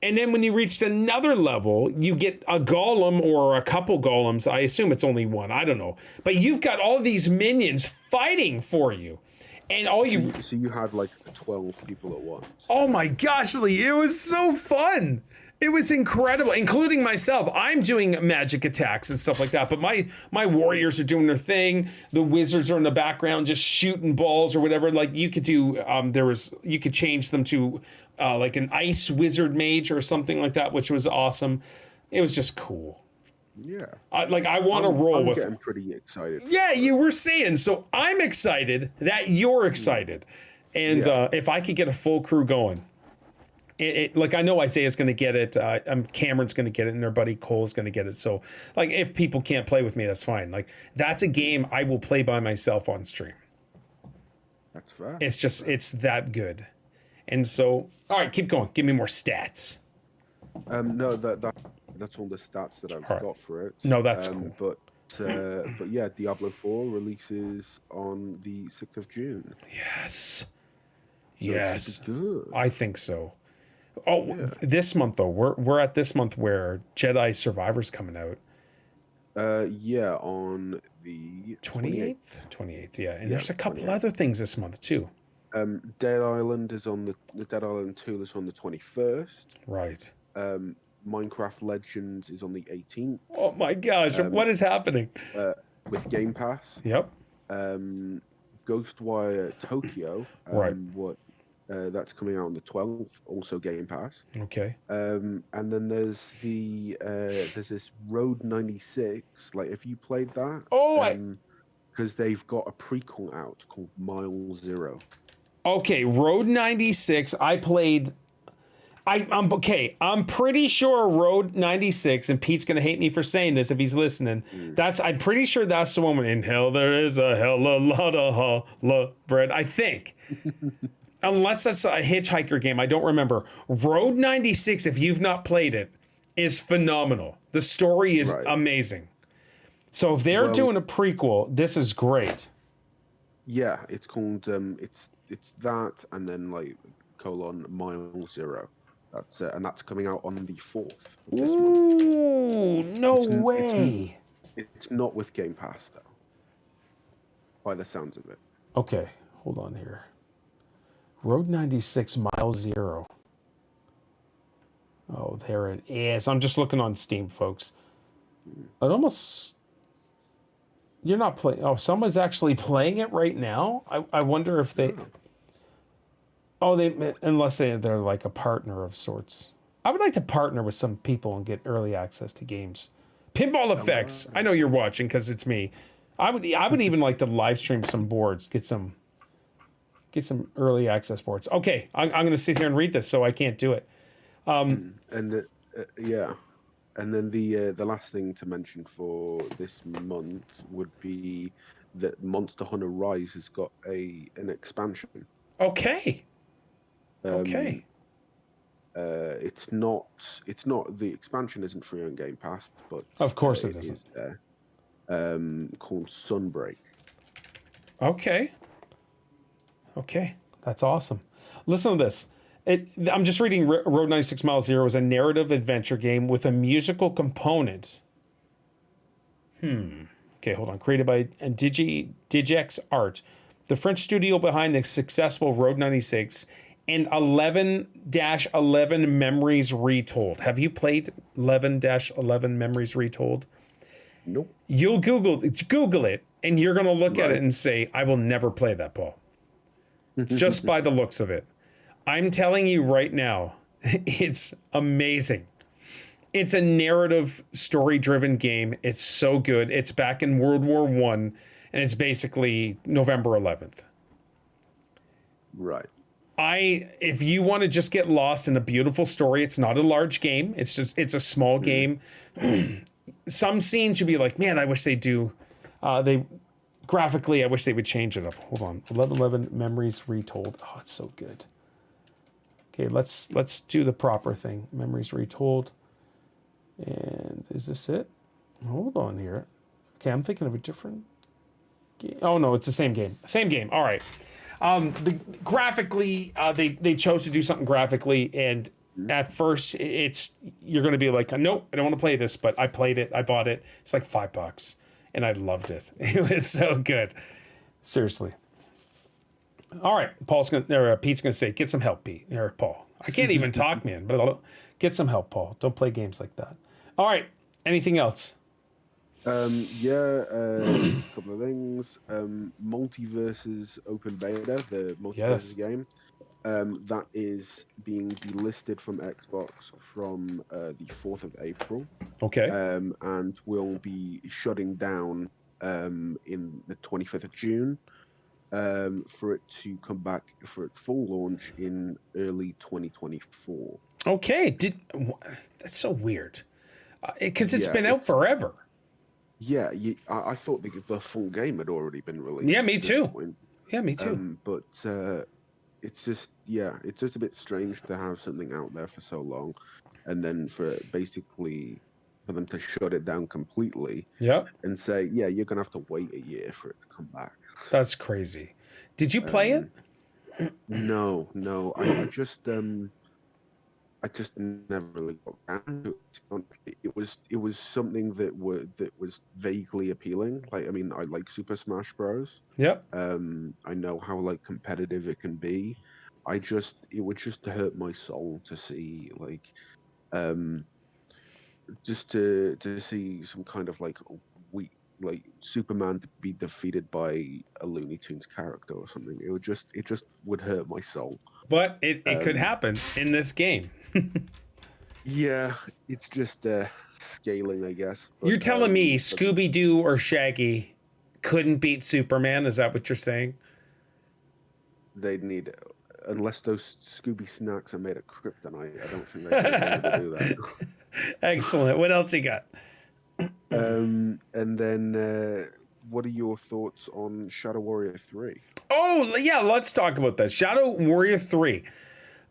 And then when you reached another level, you get a golem or a couple golems. I assume it's only one. I don't know. But you've got all these minions fighting for you. And all you... So you had like 12 people at once. Oh my gosh, Lee. It was so fun. It was incredible, including myself. I'm doing magic attacks and stuff like that, but my warriors are doing their thing. The wizards are in the background just shooting balls or whatever. Like you could do, you could change them to like an ice wizard mage or something like that, which was awesome. It was just cool. Yeah. I want to roll with. I'm getting pretty excited. Yeah, you were saying. So I'm excited that you're excited, and if I could get a full crew going. Like I know Isaiah's going to get it, Cameron's going to get it, and their buddy Cole's going to get it. So, like, if people can't play with me, that's fine. Like, that's a game I will play by myself on stream. That's fair. It's that good. And so, all right, keep going. Give me more stats. No, that's all the stats that I've got for it. No, that's cool. But yeah, Diablo 4 releases on the 6th of June. Yes. So yes. Good. I think so. Oh, yeah. This month though, we're at this month where Jedi Survivor's coming out. Yeah, on the 28th. 28th, yeah. And there's a couple other things this month too. Dead Island is on the Dead Island 2 is on the 21st. Right. Minecraft Legends is on the 18th. Oh my gosh, what is happening? With Game Pass. Yep. Ghostwire Tokyo. Right. That's coming out on the 12th, also Game Pass. Okay. And then there's this Road 96. Like, if you played that, because they've got a prequel out called Mile Zero. Okay, Road 96. I played. I'm okay. I'm pretty sure Road 96, and Pete's gonna hate me for saying this if he's listening. I'm pretty sure that's the one when in hell there is a hell a lot of bread. I think. Unless that's a hitchhiker game, I don't remember. Road 96, if you've not played it, is phenomenal. The story is amazing. So if they're doing a prequel, this is great. Yeah, it's called it's that, and then like Mile Zero. That's and that's coming out on the 4th. Ooh, no way! It's not with Game Pass though, by the sounds of it. Okay, hold on here. Road 96, Mile Zero. Oh, there it is. I'm just looking on Steam, folks. It almost... You're not playing... Oh, someone's actually playing it right now? I wonder if they... Oh, unless they're like a partner of sorts. I would like to partner with some people and get early access to games. Pinball Effects. I know you're watching because it's me. I would even like to live stream some boards, get some early access boards. Okay, I'm going to sit here and read this, so I can't do it. And then the last thing to mention for this month would be that Monster Hunter Rise has got an expansion. Okay. It's not the expansion isn't free on Game Pass, but of course it isn't. Is there, called Sunbreak. Okay, that's awesome. Listen to this. I'm just reading Road 96 Mile Zero is a narrative adventure game with a musical component. Okay, hold on. Created by Digex Art, the French studio behind the successful Road 96 and 11-11 Memories Retold. Have you played 11-11 Memories Retold? Nope. You'll Google it, and you're going to look at it and say, I will never play that, Paul. Just by the looks of it. I'm telling you right now, it's amazing. It's a narrative, story-driven game. It's so good. It's back in World War I, and it's basically November 11th. Right. If you want to just get lost in a beautiful story, it's not a large game. It's a small game. some scenes you'd be like, man, I wish they do. They graphically, I wish they would change it up. Hold on, 1111 Memories Retold. Oh, it's so good. Okay, let's do the proper thing. Memories Retold. And is this it? Hold on here. Okay, I'm thinking of a different game. Oh no, it's the same game. Same game. All right. Graphically, they chose to do something graphically, and at first you're going to be like, nope, I don't want to play this, but I played it, I bought it. It's like $5, and I loved it. It was so good. Seriously. All right, Pete's gonna say, get some help, Pete. Or Paul. I can't even talk, man. But get some help, Paul. Don't play games like that. All right. Anything else? A couple of things. Multiverses Open Beta, the multiverses game, that is being delisted from Xbox from the 4th of April. Okay. And will be shutting down in the 25th of June. For it to come back for its full launch in early 2024. Okay, that's so weird, because it's been out forever. Yeah, I thought the full game had already been released. Yeah, me too. Yeah, me too. But it's just a bit strange to have something out there for so long, and then for them to shut it down completely. Yeah. And say, yeah, you're gonna have to wait a year for it to come back. That's crazy. Did you play it? No. I just never really got down to it. It was something that was vaguely appealing. Like, I mean, I like Super Smash Bros. Yep. I know how like competitive it can be. It would just hurt my soul to see just to see some kind of like Superman to be defeated by a Looney Tunes character or something. It just would hurt my soul. But it could happen in this game. Yeah, it's just scaling, I guess. But, you're telling me Scooby-Doo or Shaggy couldn't beat Superman? Is that what you're saying? They'd need, unless those Scooby snacks are made of kryptonite, I don't think they'd be able to do that. Excellent. What else you got? And then, what are your thoughts on Shadow Warrior 3? Oh, yeah, let's talk about that. Shadow Warrior 3.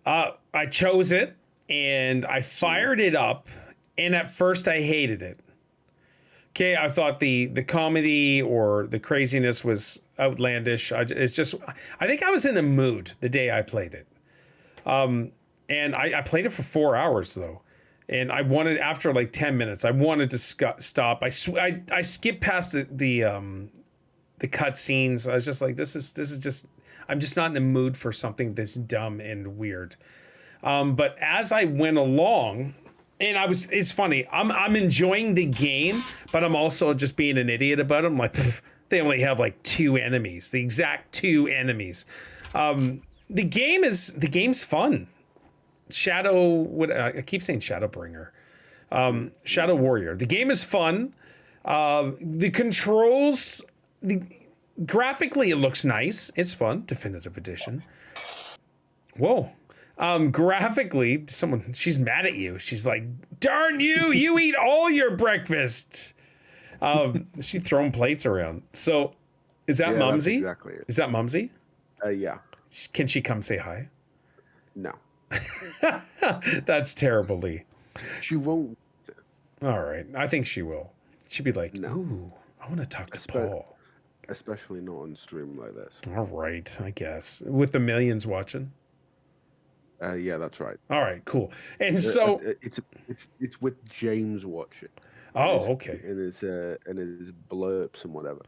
I chose it, and I fired it up, and at first I hated it. Okay, I thought the comedy or the craziness was outlandish. I think I was in a mood the day I played it. And I played it for 4 hours, though. And I wanted, after like 10 minutes, I wanted to stop. I skipped past the cut scenes. I was just like, this is just, I'm just not in the mood for something this dumb and weird. But as I went along, and it's funny, I'm enjoying the game, but I'm also just being an idiot about it. I'm like, they only have like 2 enemies, the exact 2 enemies. The game's fun. I keep saying Shadowbringer. Shadow Warrior. The game is fun. The controls, graphically it looks nice. It's fun. Definitive Edition. Whoa. Graphically, she's mad at you. She's like, darn you, you eat all your breakfast. She's throwing plates around. So is that Mumsy? Exactly it. Is that Mumsy? Yeah. Can she come say hi? No. That's terrible, Lee. She won't. All right. I think she will. She'd be like, no. Ooh, I want to talk to Paul. Especially not on stream like this. All right, I guess. With the millions watching. Yeah, that's right. All right, cool. And so it's with James watching. Oh, okay. And his blurps and whatever.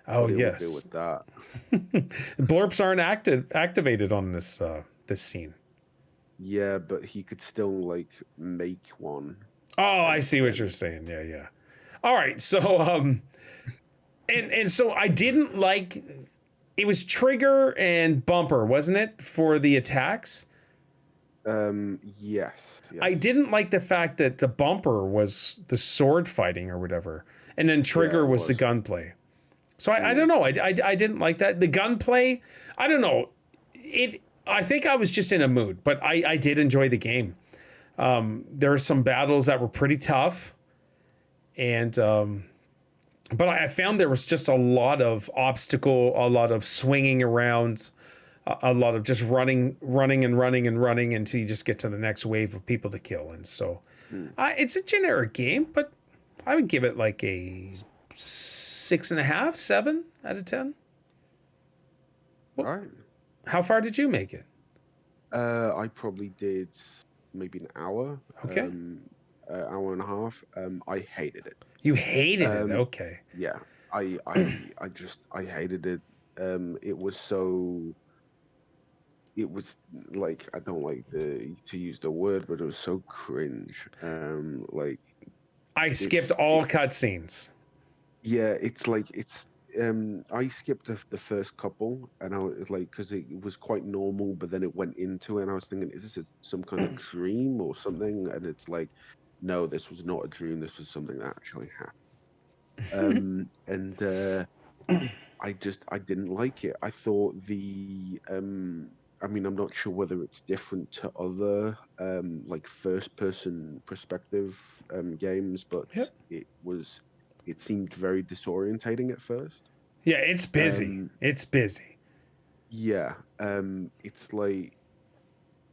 Oh, yes. Deal with that. Blurps aren't activated on this scene. Yeah, but he could still like make one. Oh, I see what you're saying. Yeah. All right, so and so I didn't like. It was trigger and bumper, wasn't it, for the attacks? Yes. I didn't like the fact that the bumper was the sword fighting or whatever, and then trigger was the gunplay. So I don't know. I didn't like that. The gunplay, I don't know. I think I was just in a mood, but I did enjoy the game. There were some battles that were pretty tough, And but I found there was just a lot of obstacle, a lot of swinging around, a lot of just running until you just get to the next wave of people to kill. And so it's a generic game, but I would give it like a 6.5, 7 out of 10. All right. How far did you make it? I probably did maybe an hour. Okay. Hour and a half. I hated it. You hated it. Okay. Yeah. I hated it. It was like, I don't like to use the word, but it was so cringe. Like, I skipped all cutscenes. Yeah, it's like I skipped the first couple, and I was like, because it was quite normal, but then it went into it, and I was thinking, is this some kind of dream or something? And it's like, no, this was not a dream. This was something that actually happened. I didn't like it. I thought I mean, I'm not sure whether it's different to other like first-person perspective games, but it seemed very disorientating at first. Yeah, it's busy. It's busy. Yeah, it's like,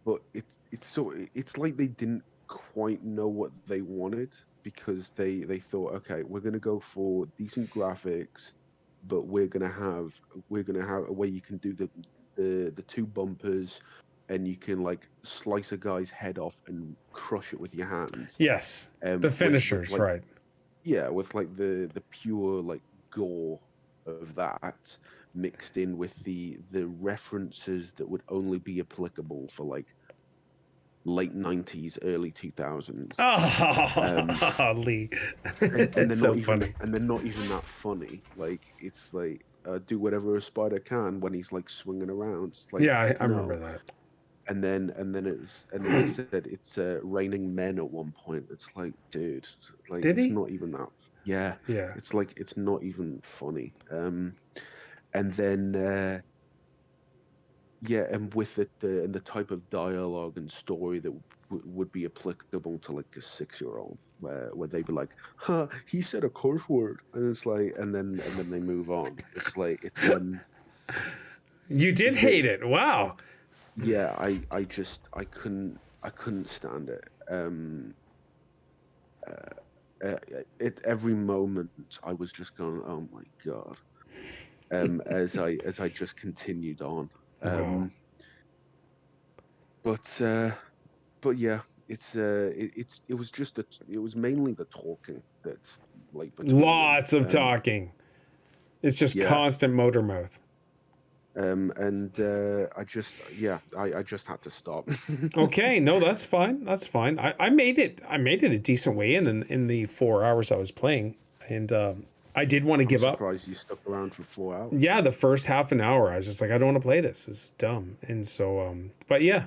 but it's like they didn't quite know what they wanted, because they thought, okay, we're gonna go for decent graphics, but we're gonna have a way you can do the two bumpers, and you can like slice a guy's head off and crush it with your hands. Yes, the finishers, like, right? Yeah, with like the pure like gore of that mixed in with the references that would only be applicable for like late 90s, early 2000s. Lee. And they're so not even funny. and they're not even that funny. Like, it's like do whatever a spider can when he's like swinging around. It's like, Yeah, I no. remember that. And then they said it's raining men at one point. It's like, dude, like, Did it's he? not even that. Yeah. Yeah. It's like, it's not even funny. And then and with the type of dialogue and story that would be applicable to like a 6-year-old, where they'd be like, "Huh, he said a curse word," and it's like, and then they move on. It's like, it's You did hate it. Wow. yeah, I couldn't stand it. At every moment I was just going, oh my God. As I just continued on. Wow. But yeah, it was mainly the talking that's like Lots of talking. It's just yeah. constant motor mouth. I just had to stop. Okay, no, that's fine. That's fine. I made it a decent way in the 4 hours I was playing, and I did want to give up. I'm surprised you stuck around for 4 hours. Yeah, the first half an hour I was just like, I don't want to play this. It's dumb. And so but yeah,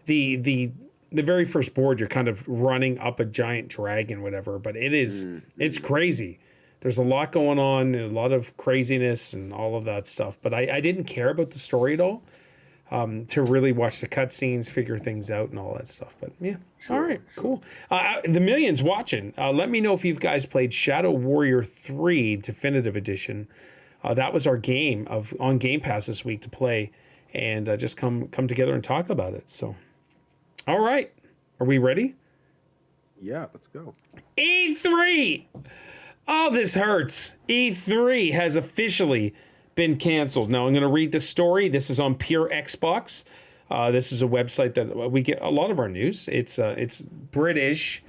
the very first board, you're kind of running up a giant dragon, whatever, but it's crazy. There's a lot going on, and a lot of craziness and all of that stuff. But I didn't care about the story at all, to really watch the cutscenes, figure things out, and all that stuff. But yeah, sure, all right, cool. The millions watching, let me know if you guys played Shadow Warrior 3 Definitive Edition. That was our game on Game Pass this week to play, and just come together and talk about it. So, all right, are we ready? Yeah, let's go. E3. Oh, this hurts. E3 has officially been canceled. Now, I'm going to read the story. This is on Pure Xbox. This is a website that we get a lot of our news. It's British,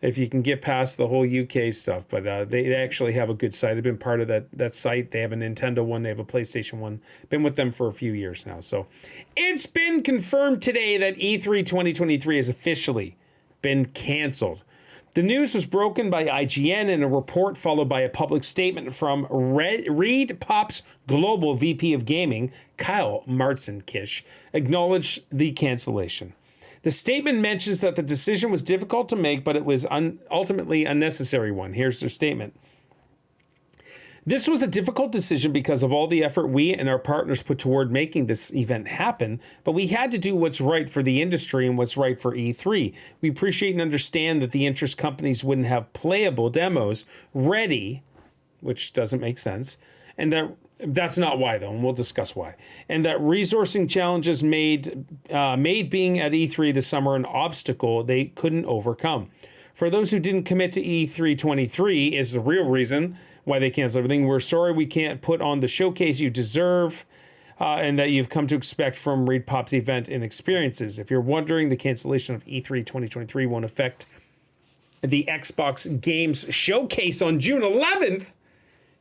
if you can get past the whole UK stuff. But they actually have a good site. I've been part of that site. They have a Nintendo one. They have a PlayStation one. Been with them for a few years now. So it's been confirmed today that E3 2023 has officially been canceled. The news was broken by IGN in a report followed by a public statement from Reed Pop's global VP of Gaming, Kyle Martzinkish, acknowledged the cancellation. The statement mentions that the decision was difficult to make, but it was ultimately a necessary one. Here's their statement. This was a difficult decision because of all the effort we and our partners put toward making this event happen, but we had to do what's right for the industry and what's right for E3. We appreciate and understand that the interest companies wouldn't have playable demos ready, which doesn't make sense, and that's not why, though, and we'll discuss why. And that resourcing challenges made being at E3 this summer an obstacle they couldn't overcome. For those who didn't commit to E3 23 is the real reason why they canceled everything. We're sorry we can't put on the showcase you deserve and that you've come to expect from ReedPop's event and experiences. If you're wondering, the cancellation of E3 2023 won't affect the Xbox Games Showcase on June 11th.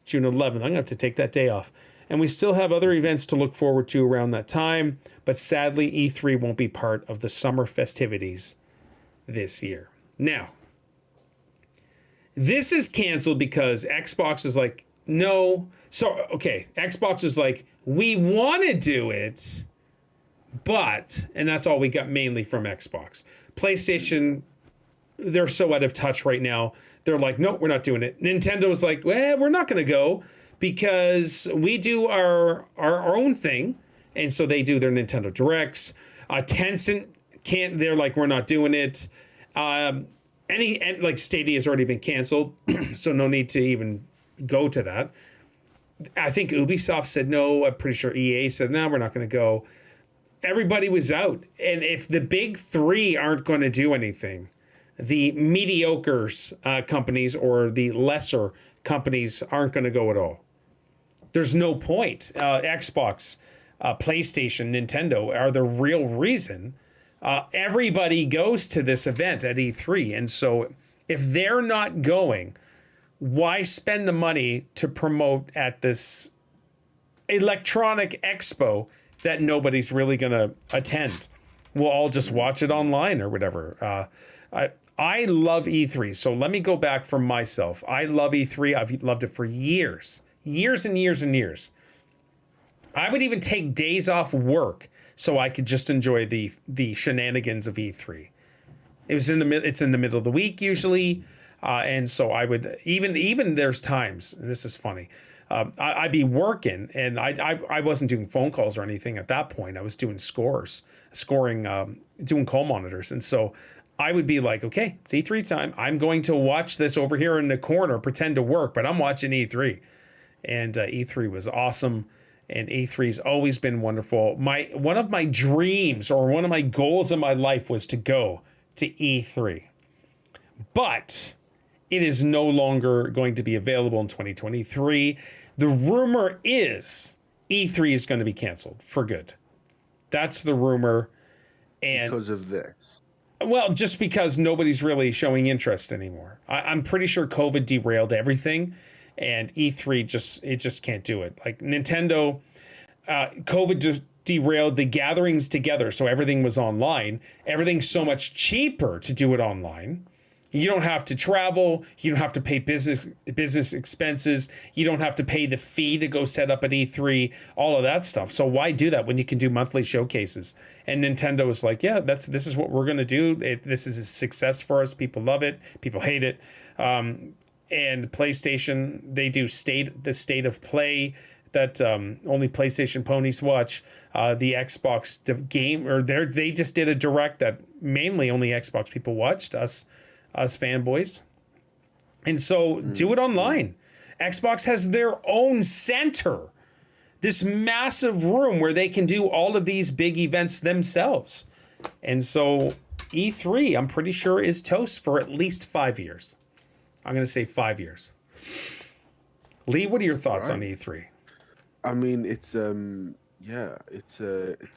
June 11th. I'm going to have to take that day off. And we still have other events to look forward to around that time, but sadly, E3 won't be part of the summer festivities this year. Now, this is canceled because Xbox is like, no. So, okay, Xbox is like, we want to do it, but, and that's all we got mainly from Xbox. PlayStation, they're so out of touch right now. They're like, nope, we're not doing it. Nintendo's like, well, we're not going to go because we do our own thing. And so they do their Nintendo Directs. Tencent can't, they're like, we're not doing it. Like Stadia has already been canceled, so no need to even go to that. I think Ubisoft said no. I'm pretty sure EA said no, we're not going to go. Everybody was out. And if the big three aren't going to do anything, the mediocre companies or the lesser companies aren't going to go at all. There's no point. Xbox, PlayStation, Nintendo are the real reason. Everybody goes to this event at E3. And so if they're not going, why spend the money to promote at this electronic expo that nobody's really going to attend? We'll all just watch it online or whatever. I love E3. So let me go back for myself. I love E3. I've loved it for years and years and years. I would even take days off work so I could just enjoy the shenanigans of E3. It's in the middle of the week usually, and so I would even there's times, and this is funny, I'd be working and I wasn't doing phone calls or anything at that point. I was doing scoring, doing call monitors, and so I would be like, okay, it's E3 time. I'm going to watch this over here in the corner, pretend to work, but I'm watching E3, and E3 was awesome. And E3's always been wonderful. One of my dreams or one of my goals in my life was to go to E3. But it is no longer going to be available in 2023. The rumor is E3 is going to be canceled for good. That's the rumor. And because of this. Well, just because nobody's really showing interest anymore. I'm pretty sure COVID derailed everything. And E3 just can't do it. Like Nintendo, COVID derailed the gatherings together, so everything was online. Everything's so much cheaper to do it online. You don't have to travel. You don't have to pay business expenses. You don't have to pay the fee to go set up at E3. All of that stuff. So why do that when you can do monthly showcases? And Nintendo was like, yeah, this is what we're gonna do. This is a success for us. People love it. People hate it. And PlayStation, they do the state of play that only PlayStation ponies watch. The Xbox game, or they just did a direct that mainly only Xbox people watched, us fanboys. And so do it online. Xbox has their own center, this massive room where they can do all of these big events themselves. And so E3, I'm pretty sure, is toast for at least 5 years. I'm going to say 5 years. Lee, what are your thoughts on E3? I mean, it's a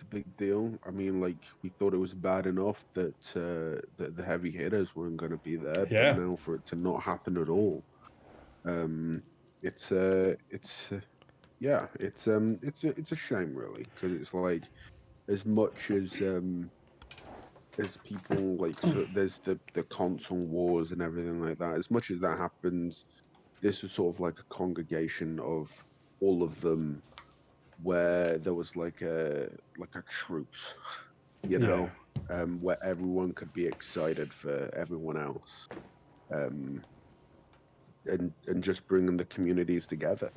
big deal. I mean, like, we thought it was bad enough that the heavy hitters weren't going to be there, Yeah. but now for it to not happen at all, it's a shame, really, because it's like, as much as people like, so there's the console wars and everything like that. As much as that happens, this was sort of like a congregation of all of them, where there was like a truce, you know, where everyone could be excited for everyone else. and just bringing the communities together.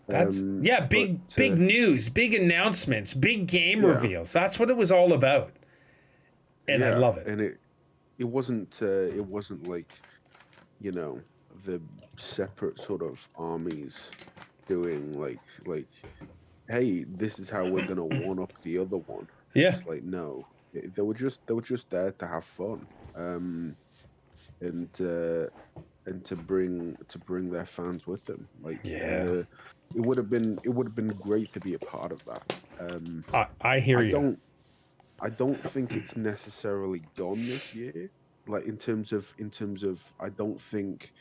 That's big news, big announcements, big game reveals. That's what it was all about, and I love it. And it wasn't like, you know, the separate sort of armies doing like, hey, this is how we're gonna one up the other one. Yeah, it's like, no, they were just there to have fun, and to bring their fans with them. Like, it would have been great to be a part of that. I hear you. I don't think it's necessarily done this year. Like, in terms of I don't think,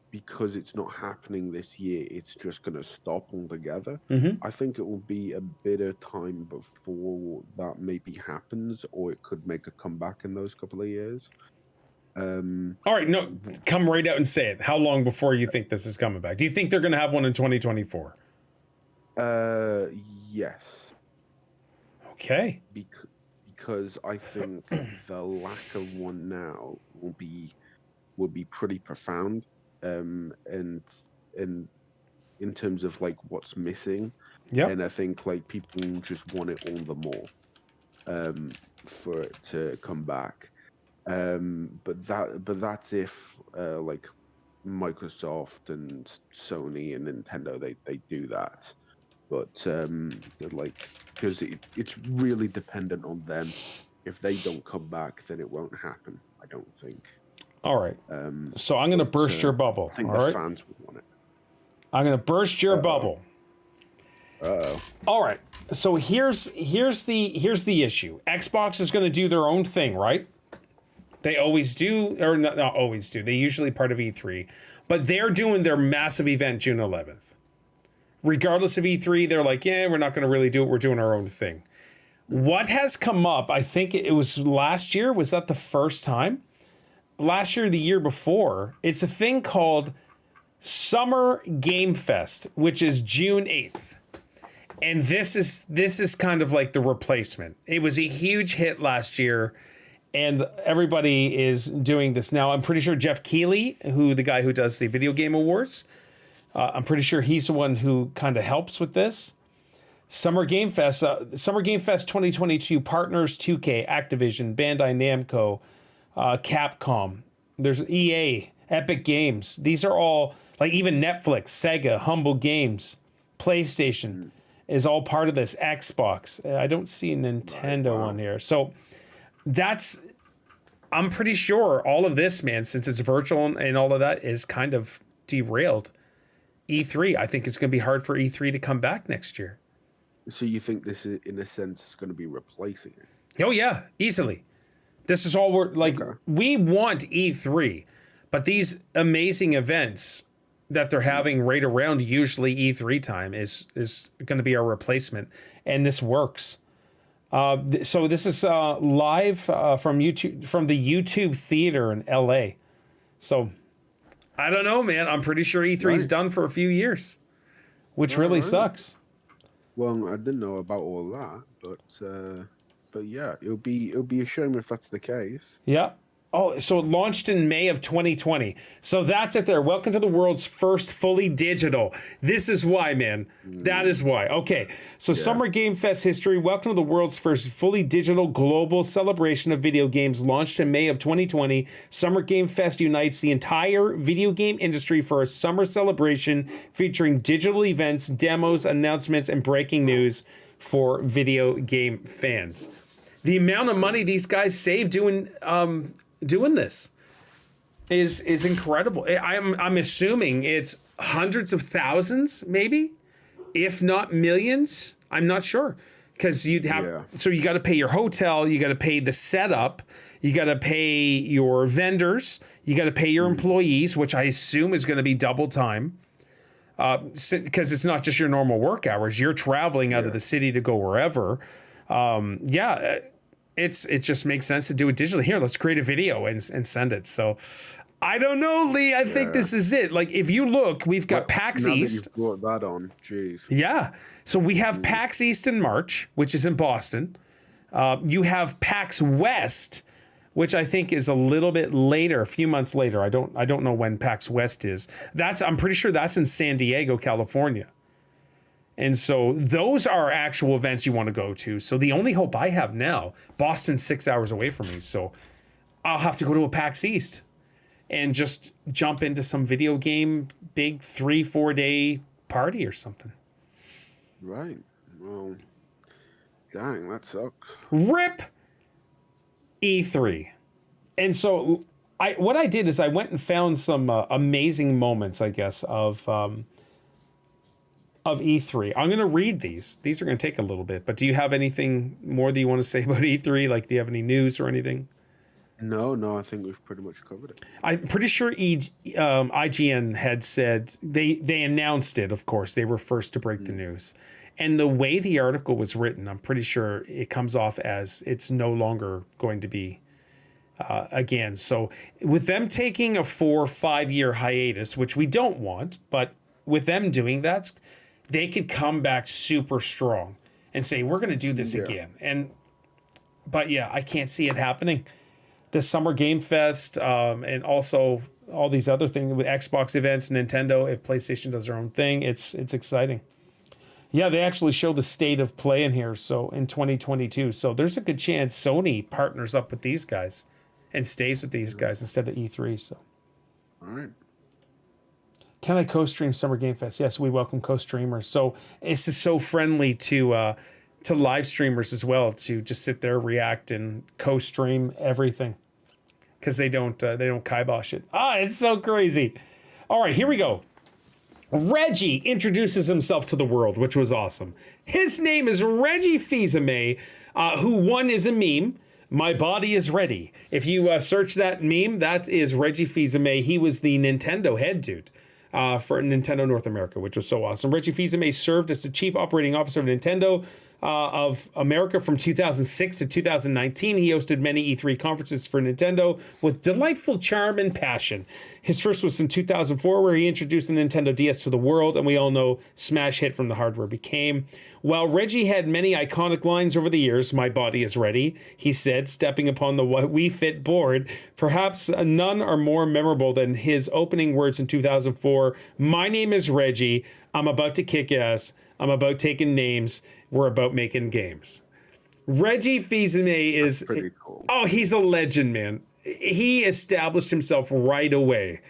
because it's not happening this year, it's just going to stop altogether. I think it will be a bit of time before that maybe happens, or it could make a comeback in those couple of years. All right, no, come right out and say it. How long before you think this is coming back? Do you think they're going to have one in 2024? Yes. Okay. Because I think the lack of one now will be pretty profound. And in terms of like what's missing, and I think like people just want it all the more for it to come back. But that's if like Microsoft and Sony and Nintendo they do that. But like, because it's really dependent on them. If they don't come back, then it won't happen, I don't think. All right. So I'm going to burst your bubble. I think all right. Fans would want it. I'm going to burst your bubble. All right. So here's the issue. Xbox is going to do their own thing, right? They always do, or not always do. They usually part of E3, but they're doing their massive event June 11th. Regardless of E3, they're like, yeah, we're not going to really do it. We're doing our own thing. What has come up? I think it was last year. Was that the first time? Last year, the year before, it's a thing called Summer Game Fest, which is June 8th. And this is kind of like the replacement. It was a huge hit last year, and everybody is doing this now. I'm pretty sure Jeff Keighley, the guy who does the video game awards, I'm pretty sure he's the one who kind of helps with this. Summer Game Fest 2022 partners 2K, Activision, Bandai Namco, Capcom, there's EA, Epic Games. These are all, like, even Netflix, Sega, Humble Games, PlayStation is all part of this. Xbox. I don't see Nintendo on here. So I'm pretty sure all of this, man, since it's virtual and all of that, is kind of derailed E3. I think it's going to be hard for E3 to come back next year. So you think this is, in a sense, is going to be replacing it? Oh, yeah, easily. This is all we're like, we want E3, but these amazing events that they're having right around usually E3 time is going to be our replacement. And this works. So this is live from YouTube, from the YouTube theater in LA. So I don't know, man. I'm pretty sure E3 is done for a few years, which really sucks. Well, I didn't know about all that, but yeah, it'll be a shame if that's the case. Yeah. Oh, so it launched in May of 2020. So that's it there. Welcome to the world's first fully digital. This is why, man. That is why. Okay. So Summer Game Fest history. Welcome to the world's first fully digital global celebration of video games, launched in May of 2020. Summer Game Fest unites the entire video game industry for a summer celebration featuring digital events, demos, announcements, and breaking news for video game fans. The amount of money these guys save doing this is incredible. I'm assuming it's hundreds of thousands, maybe, if not millions. I'm not sure, because you'd have so you got to pay your hotel, you got to pay the setup, you got to pay your vendors, you got to pay your employees, which I assume is going to be double time, because it's not just your normal work hours. You're traveling out of the city to go wherever. It just makes sense to do it digitally. Here, let's create a video and send it. So I don't know, Lee. I think this is it. Like, if you look, we've got PAX East. That you've brought that on. Jeez. Yeah. So we have PAX East in March, which is in Boston. You have PAX West, which I think is a little bit later, a few months later. I don't know when PAX West is. I'm pretty sure that's in San Diego, California. And so those are actual events you want to go to. So the only hope I have now, Boston's 6 hours away from me, so I'll have to go to a PAX East and just jump into some video game big 3-4 day party or something. Right. Well, dang, that sucks. RIP E3. And so what I did is I went and found some amazing moments, I guess, of E3. I'm going to read these. These are going to take a little bit, but do you have anything more that you want to say about E3? Like, do you have any news or anything? No, I think we've pretty much covered it. I'm pretty sure IGN had said, they announced it, of course. They were first to break the news. And the way the article was written, I'm pretty sure it comes off as it's no longer going to be again. So with them taking a 4 or 5 year hiatus, which we don't want, but with them doing that, they could come back super strong and say, we're going to do this again. But yeah, I can't see it happening. The Summer Game Fest, and also all these other things with Xbox events, Nintendo, if PlayStation does their own thing, it's exciting. Yeah, they actually show the state of play in here, so in 2022. So there's a good chance Sony partners up with these guys and stays with these guys instead of E3. So, all right. Can I co-stream Summer Game Fest? Yes, we welcome co-streamers. So this is so friendly to live streamers as well, to just sit there, react, and co-stream everything, because they don't kibosh it. It's so crazy. All right, here we go. Reggie introduces himself to the world, which was awesome. His name is Reggie Fils-Aimé, who one is a meme. My body is ready. If you search that meme, that is Reggie Fils-Aimé. He was the Nintendo head dude for Nintendo North America, which was so awesome. Reggie Fils-Aimé served as the chief operating officer of Nintendo of America from 2006 to 2019. He hosted many E3 conferences for Nintendo with delightful charm and passion. His first was in 2004, where he introduced the Nintendo DS to the world, and we all know smash hit from the hardware became. While Reggie had many iconic lines over the years, my body is ready, he said, stepping upon the Wii Fit board, perhaps none are more memorable than his opening words in 2004, my name is Reggie, I'm about to kick ass, I'm about taking names, we're about making games. Reggie Fils-Aimé is pretty cool. Oh, he's a legend, man. He established himself right away.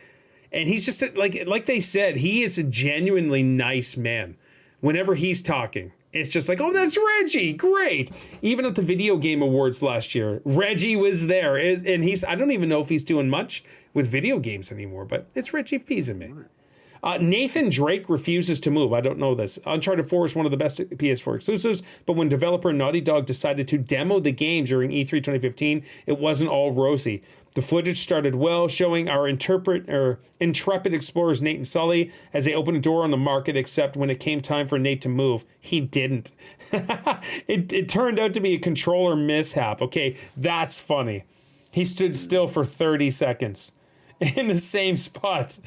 And he's just like they said, he is a genuinely nice man. Whenever he's talking, it's just like, oh, that's Reggie. Great. Even at the Video Game Awards last year, Reggie was there. And I don't even know if he's doing much with video games anymore, but it's Reggie Fils-Aimé. Nathan Drake refuses to move. I don't know this. Uncharted 4 is one of the best PS4 exclusives, but when developer Naughty Dog decided to demo the game during E3 2015, it wasn't all rosy. The footage started well, showing our intrepid explorers Nate and Sully as they opened a door on the market, except when it came time for Nate to move, he didn't. It turned out to be a controller mishap. Okay, that's funny. He stood still for 30 seconds in the same spot.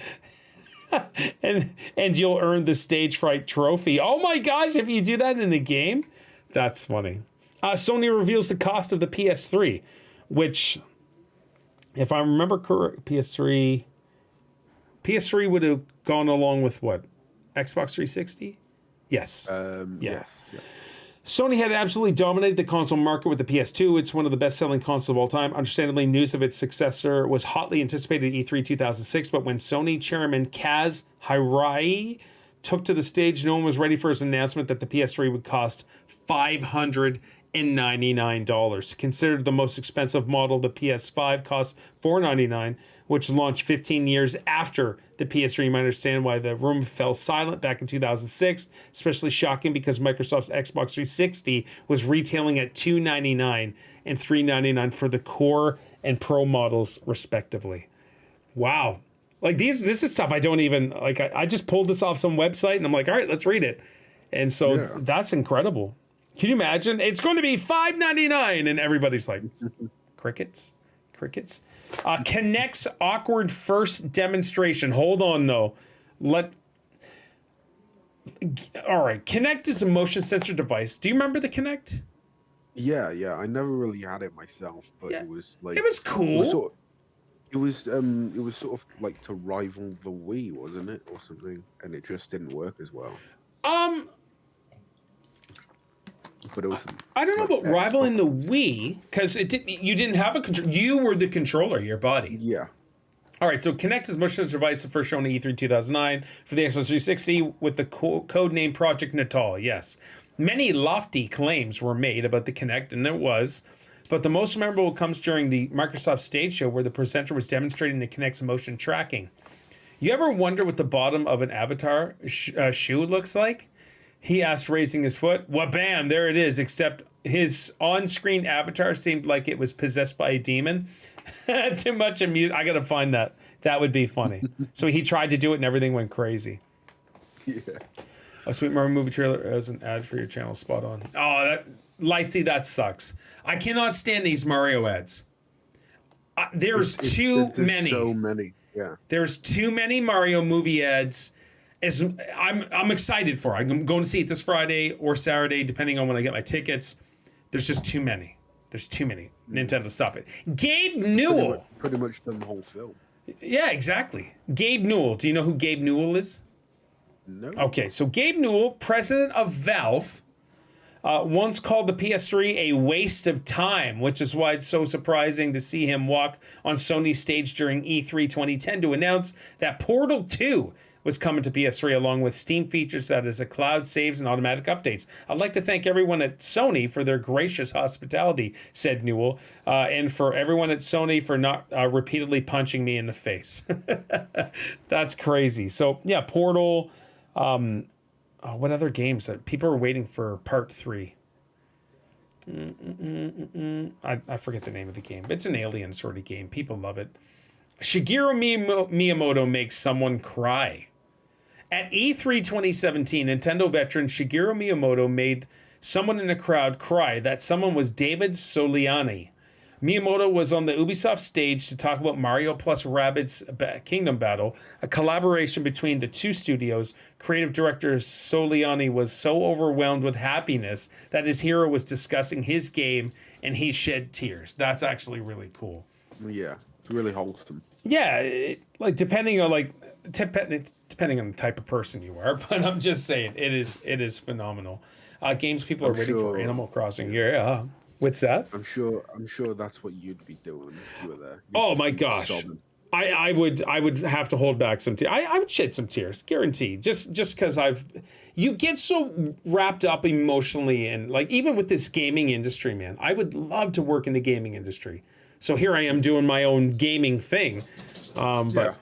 and you'll earn the stage fright trophy. Oh my gosh, if you do that in a game, that's funny. Sony reveals the cost of the PS3, which, if I remember correct, PS3 would have gone along with what? Xbox 360? Yes. Yes. Sony had absolutely dominated the console market with the PS2. It's one of the best-selling consoles of all time. Understandably, news of its successor was hotly anticipated at E3 2006, but when Sony chairman Kaz Hirai took to the stage, no one was ready for his announcement that the PS3 would cost $599. Considered the most expensive model, the PS5 cost $499, which launched 15 years after the PS3. You might understand why the room fell silent back in 2006, especially shocking because Microsoft's Xbox 360 was retailing at $299 and $399 for the core and pro models, respectively. Wow. Like this is stuff I don't even, like, I just pulled this off some website and I'm like, all right, let's read it. And so that's incredible. Can you imagine? It's going to be $599 and everybody's like, crickets. Kinect's awkward first demonstration. Hold on, though. All right. Kinect is a motion sensor device. Do you remember the Kinect? Yeah, yeah. I never really had it myself, but Yeah, it was it like was it was cool. sort of it was sort of like to rival the Wii, wasn't it, or something? And it just didn't work as well. Um, But it was I don't know like about Xbox. rivaling the Wii because it didn't. You didn't have a control. You were the controller, your body. Yeah, All right, so Kinect is Bush's device first shown at E3 2009 for the Xbox 360 with the code name Project Natal. Yes. Many lofty claims were made about the Kinect, and it was, but the most memorable comes during the Microsoft stage show where the presenter was demonstrating the Kinect's motion tracking. You ever wonder what the bottom of an avatar shoe looks like? He asked, raising his foot. Well, bam, there it is, except his on screen avatar seemed like it was possessed by a demon. Too much amusement. I gotta find that. That would be funny. So he tried to do it and everything went crazy. yeah. A Sweet Mario movie trailer as an ad for your channel. Spot on. Oh, that Lightsy, that sucks. I cannot stand these Mario ads. There's There's many. so many. Yeah. There's too many Mario movie ads. As I'm excited for. I'm going to see it this Friday or Saturday, depending on when I get my tickets. There's just too many. There's too many. Nintendo, stop it. Gabe Newell. Pretty much done the whole film. Yeah, exactly. Gabe Newell. Do you know who Gabe Newell is? No. Okay, so Gabe Newell, president of Valve, once called the PS3 a waste of time, which is why it's so surprising to see him walk on Sony's stage during E3 2010 to announce that Portal 2 was coming to PS3 along with Steam features that is a cloud saves and automatic updates. I'd like to thank everyone at Sony for their gracious hospitality, said Newell, and for everyone at Sony for not repeatedly punching me in the face. That's crazy. So yeah, Portal. What other games that people are waiting for part 3? I forget the name of the game. It's an alien sort of game. People love it. Shigeru Miyamoto makes someone cry. At E3 2017, Nintendo veteran Shigeru Miyamoto made someone in the crowd cry. That someone was David Soliani. Miyamoto was on the Ubisoft stage to talk about Mario plus Rabbids Kingdom Battle, a collaboration between the two studios. Creative director Soliani was so overwhelmed with happiness that his hero was discussing his game and he shed tears. That's actually really cool. Yeah, it's really wholesome. Yeah, depending on depending on the type of person you are, but I'm just saying it is phenomenal. Games people are waiting for Animal Crossing. Yeah. What's that? I'm sure that's what you'd be doing if you were there. Oh my gosh. Sobbing. I would have to hold back some tears. I would shed some tears, guaranteed. Just because you get so wrapped up emotionally and even with this gaming industry, man. I would love to work in the gaming industry. So here I am doing my own gaming thing. But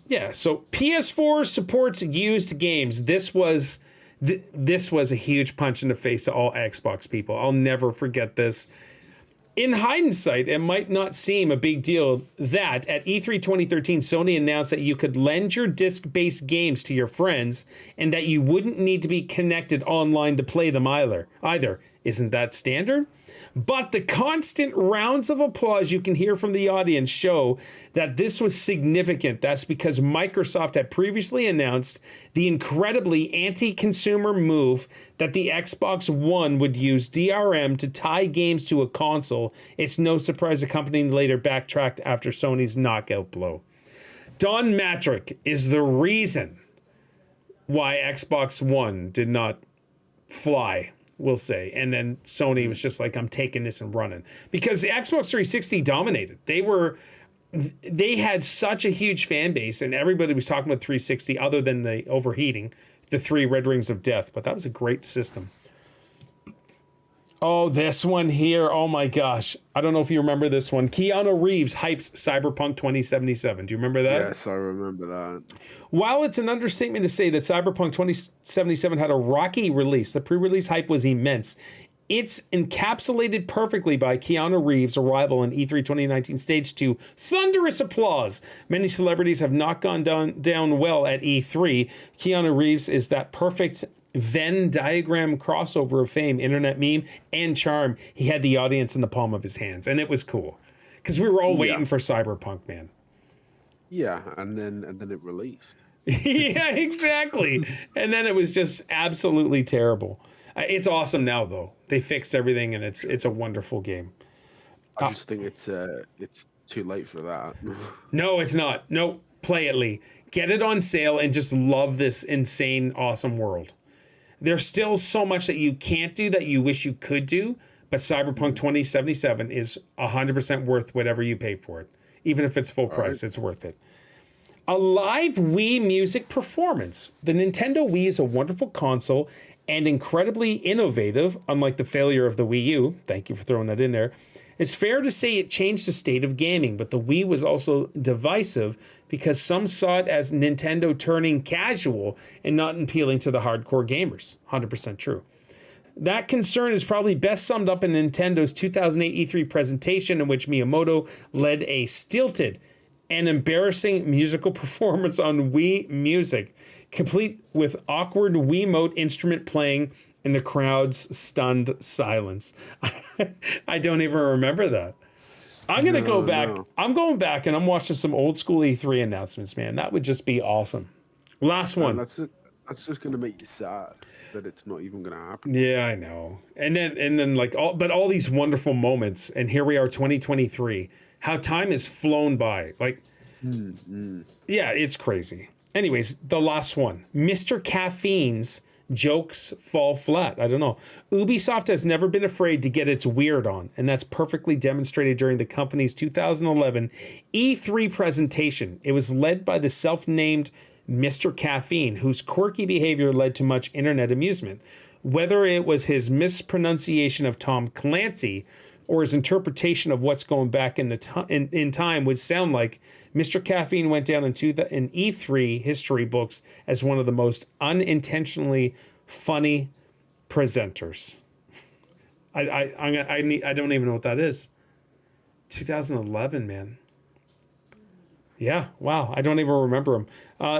yeah, so PS4 supports used games. This was a huge punch in the face to all Xbox people. I'll never forget this. In hindsight, it might not seem a big deal that at E3 2013, Sony announced that you could lend your disc-based games to your friends and that you wouldn't need to be connected online to play them either. Isn't that standard? But the constant rounds of applause you can hear from the audience show that this was significant. That's because Microsoft had previously announced the incredibly anti-consumer move that the Xbox One would use DRM to tie games to a console. It's no surprise the company later backtracked after Sony's knockout blow. Don Matrick is the reason why Xbox One did not fly, we'll say. And then Sony was just like, I'm taking this and running. Because the Xbox 360 dominated. They had such a huge fan base, and everybody was talking about 360 other than the overheating, the 3 red rings of death. But that was a great system. Oh, this one here. Oh my gosh. I don't know if you remember this one. Keanu Reeves hypes Cyberpunk 2077. Do you remember that? Yes, I remember that. While it's an understatement to say that Cyberpunk 2077 had a rocky release, the pre-release hype was immense. It's encapsulated perfectly by Keanu Reeves' arrival in E3 2019 stage 2. Thunderous applause. Many celebrities have not gone down well at E3. Keanu Reeves is that perfect Venn diagram crossover of fame, internet meme, and charm. He had the audience in the palm of his hands, and it was cool. Because we were all waiting for Cyberpunk, man. Yeah, and then it released. Yeah, exactly. And then it was just absolutely terrible. It's awesome now, though. They fixed everything, and it's a wonderful game. I just think it's too late for that. No, it's not. No, play it, Lee. Get it on sale and just love this insane, awesome world. There's still so much that you can't do that you wish you could do, but Cyberpunk 2077 is 100% worth whatever you pay for it. Even if it's full price, it's worth it. A live Wii music performance. The Nintendo Wii is a wonderful console and incredibly innovative, unlike the failure of the Wii U. Thank you for throwing that in there. It's fair to say it changed the state of gaming, but the Wii was also divisive because some saw it as Nintendo turning casual and not appealing to the hardcore gamers. 100% true. That concern is probably best summed up in Nintendo's 2008 E3 presentation, in which Miyamoto led a stilted and embarrassing musical performance on Wii Music, complete with awkward Wiimote instrument playing and the crowd's stunned silence. I don't even remember that. I'm going to go back. No. I'm going back and I'm watching some old school E3 announcements, man. That would just be awesome. Last one. That's just going to make you sad that it's not even going to happen. Yeah, I know. And then like all these wonderful moments, and here we are 2023. How time has flown by. Like yeah, it's crazy. Anyways, the last one. Mr. Caffeine's jokes fall flat. I don't know. Ubisoft has never been afraid to get its weird on, and that's perfectly demonstrated during the company's 2011 E3 presentation. It was led by the self-named Mr. Caffeine, whose quirky behavior led to much internet amusement. Whether it was his mispronunciation of Tom Clancy or his interpretation of what's going back in time would sound like, Mr. Caffeine went down in E3 history books as one of the most unintentionally funny presenters. I don't even know what that is. 2011, man. Yeah, wow. I don't even remember him.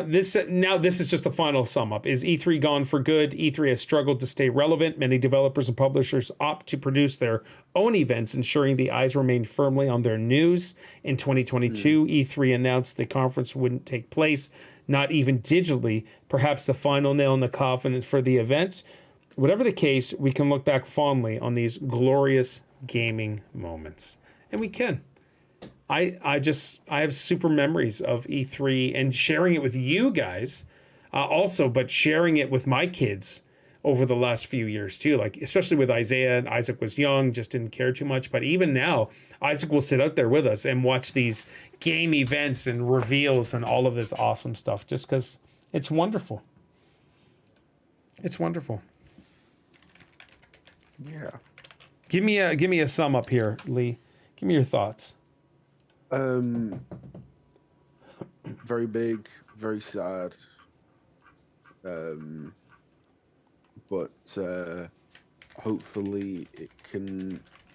This is just the final sum up. Is E3 gone for good? E3 has struggled to stay relevant. Many developers and publishers opt to produce their own events, ensuring the eyes remain firmly on their news. In 2022, E3 announced the conference wouldn't take place, not even digitally. Perhaps the final nail in the coffin for the event. Whatever the case, we can look back fondly on these glorious gaming moments. And we can. I have super memories of E3 and sharing it with you guys also, but sharing it with my kids over the last few years too, like especially with Isaiah. Isaac was young, just didn't care too much, but even now Isaac will sit out there with us and watch these game events and reveals and all of this awesome stuff just because it's wonderful. It's wonderful. Yeah. Give me a sum up here, Lee. Give me your thoughts. Very big, very sad. But hopefully it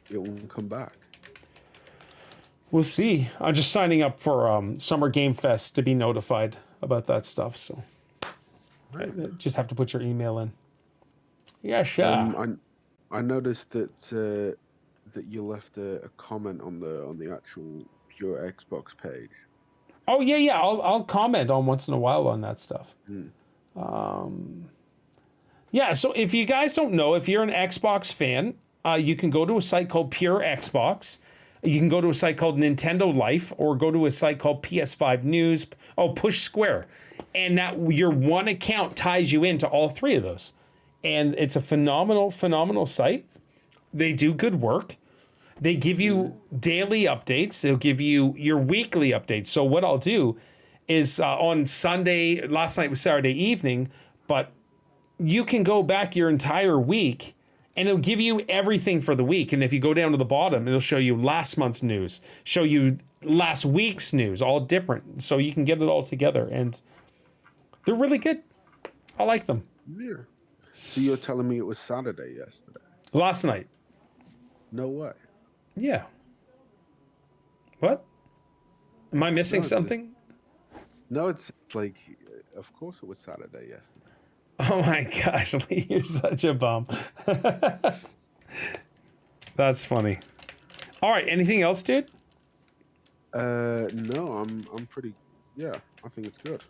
will come back. We'll see. I'm just signing up for Summer Game Fest to be notified about that stuff. So I just have to put your email in. Yeah, sure. I noticed that you left a comment on the actual Pure Xbox page. Oh yeah. I'll comment on once in a while on that stuff. Yeah. So if you guys don't know, if you're an Xbox fan, you can go to a site called Pure Xbox. You can go to a site called Nintendo Life, or go to a site called PS5 News. Push Square, and that your one account ties you into all three of those, and it's a phenomenal site. They do good work. They give you daily updates. They'll give you your weekly updates. So what I'll do is on Sunday, last night was Saturday evening, but you can go back your entire week and it'll give you everything for the week. And if you go down to the bottom, it'll show you last month's news, show you last week's news, all different. So you can get it all together. And they're really good. I like them. Yeah. So you're telling me it was Saturday yesterday? Last night. No way. Yeah. What? Am I missing something? No, it's like, of course it was Saturday yesterday. Oh my gosh, Lee, you're such a bum. That's funny. All right, anything else, dude? No, I'm pretty. Yeah, I think it's good.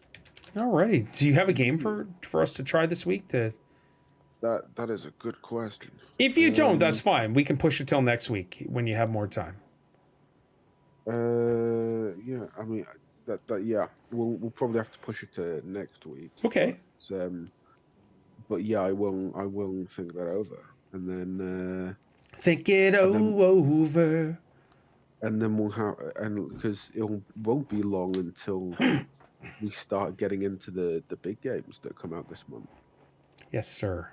All righty. Do you have a game for us to try this week? That is a good question. If you don't, that's fine. We can push it till next week when you have more time. Yeah. I mean, yeah. We'll probably have to push it to next week. Okay. But yeah, I will think that over, and then think it over. And then we'll have, and because it won't be long until we start getting into the big games that come out this month. Yes, sir.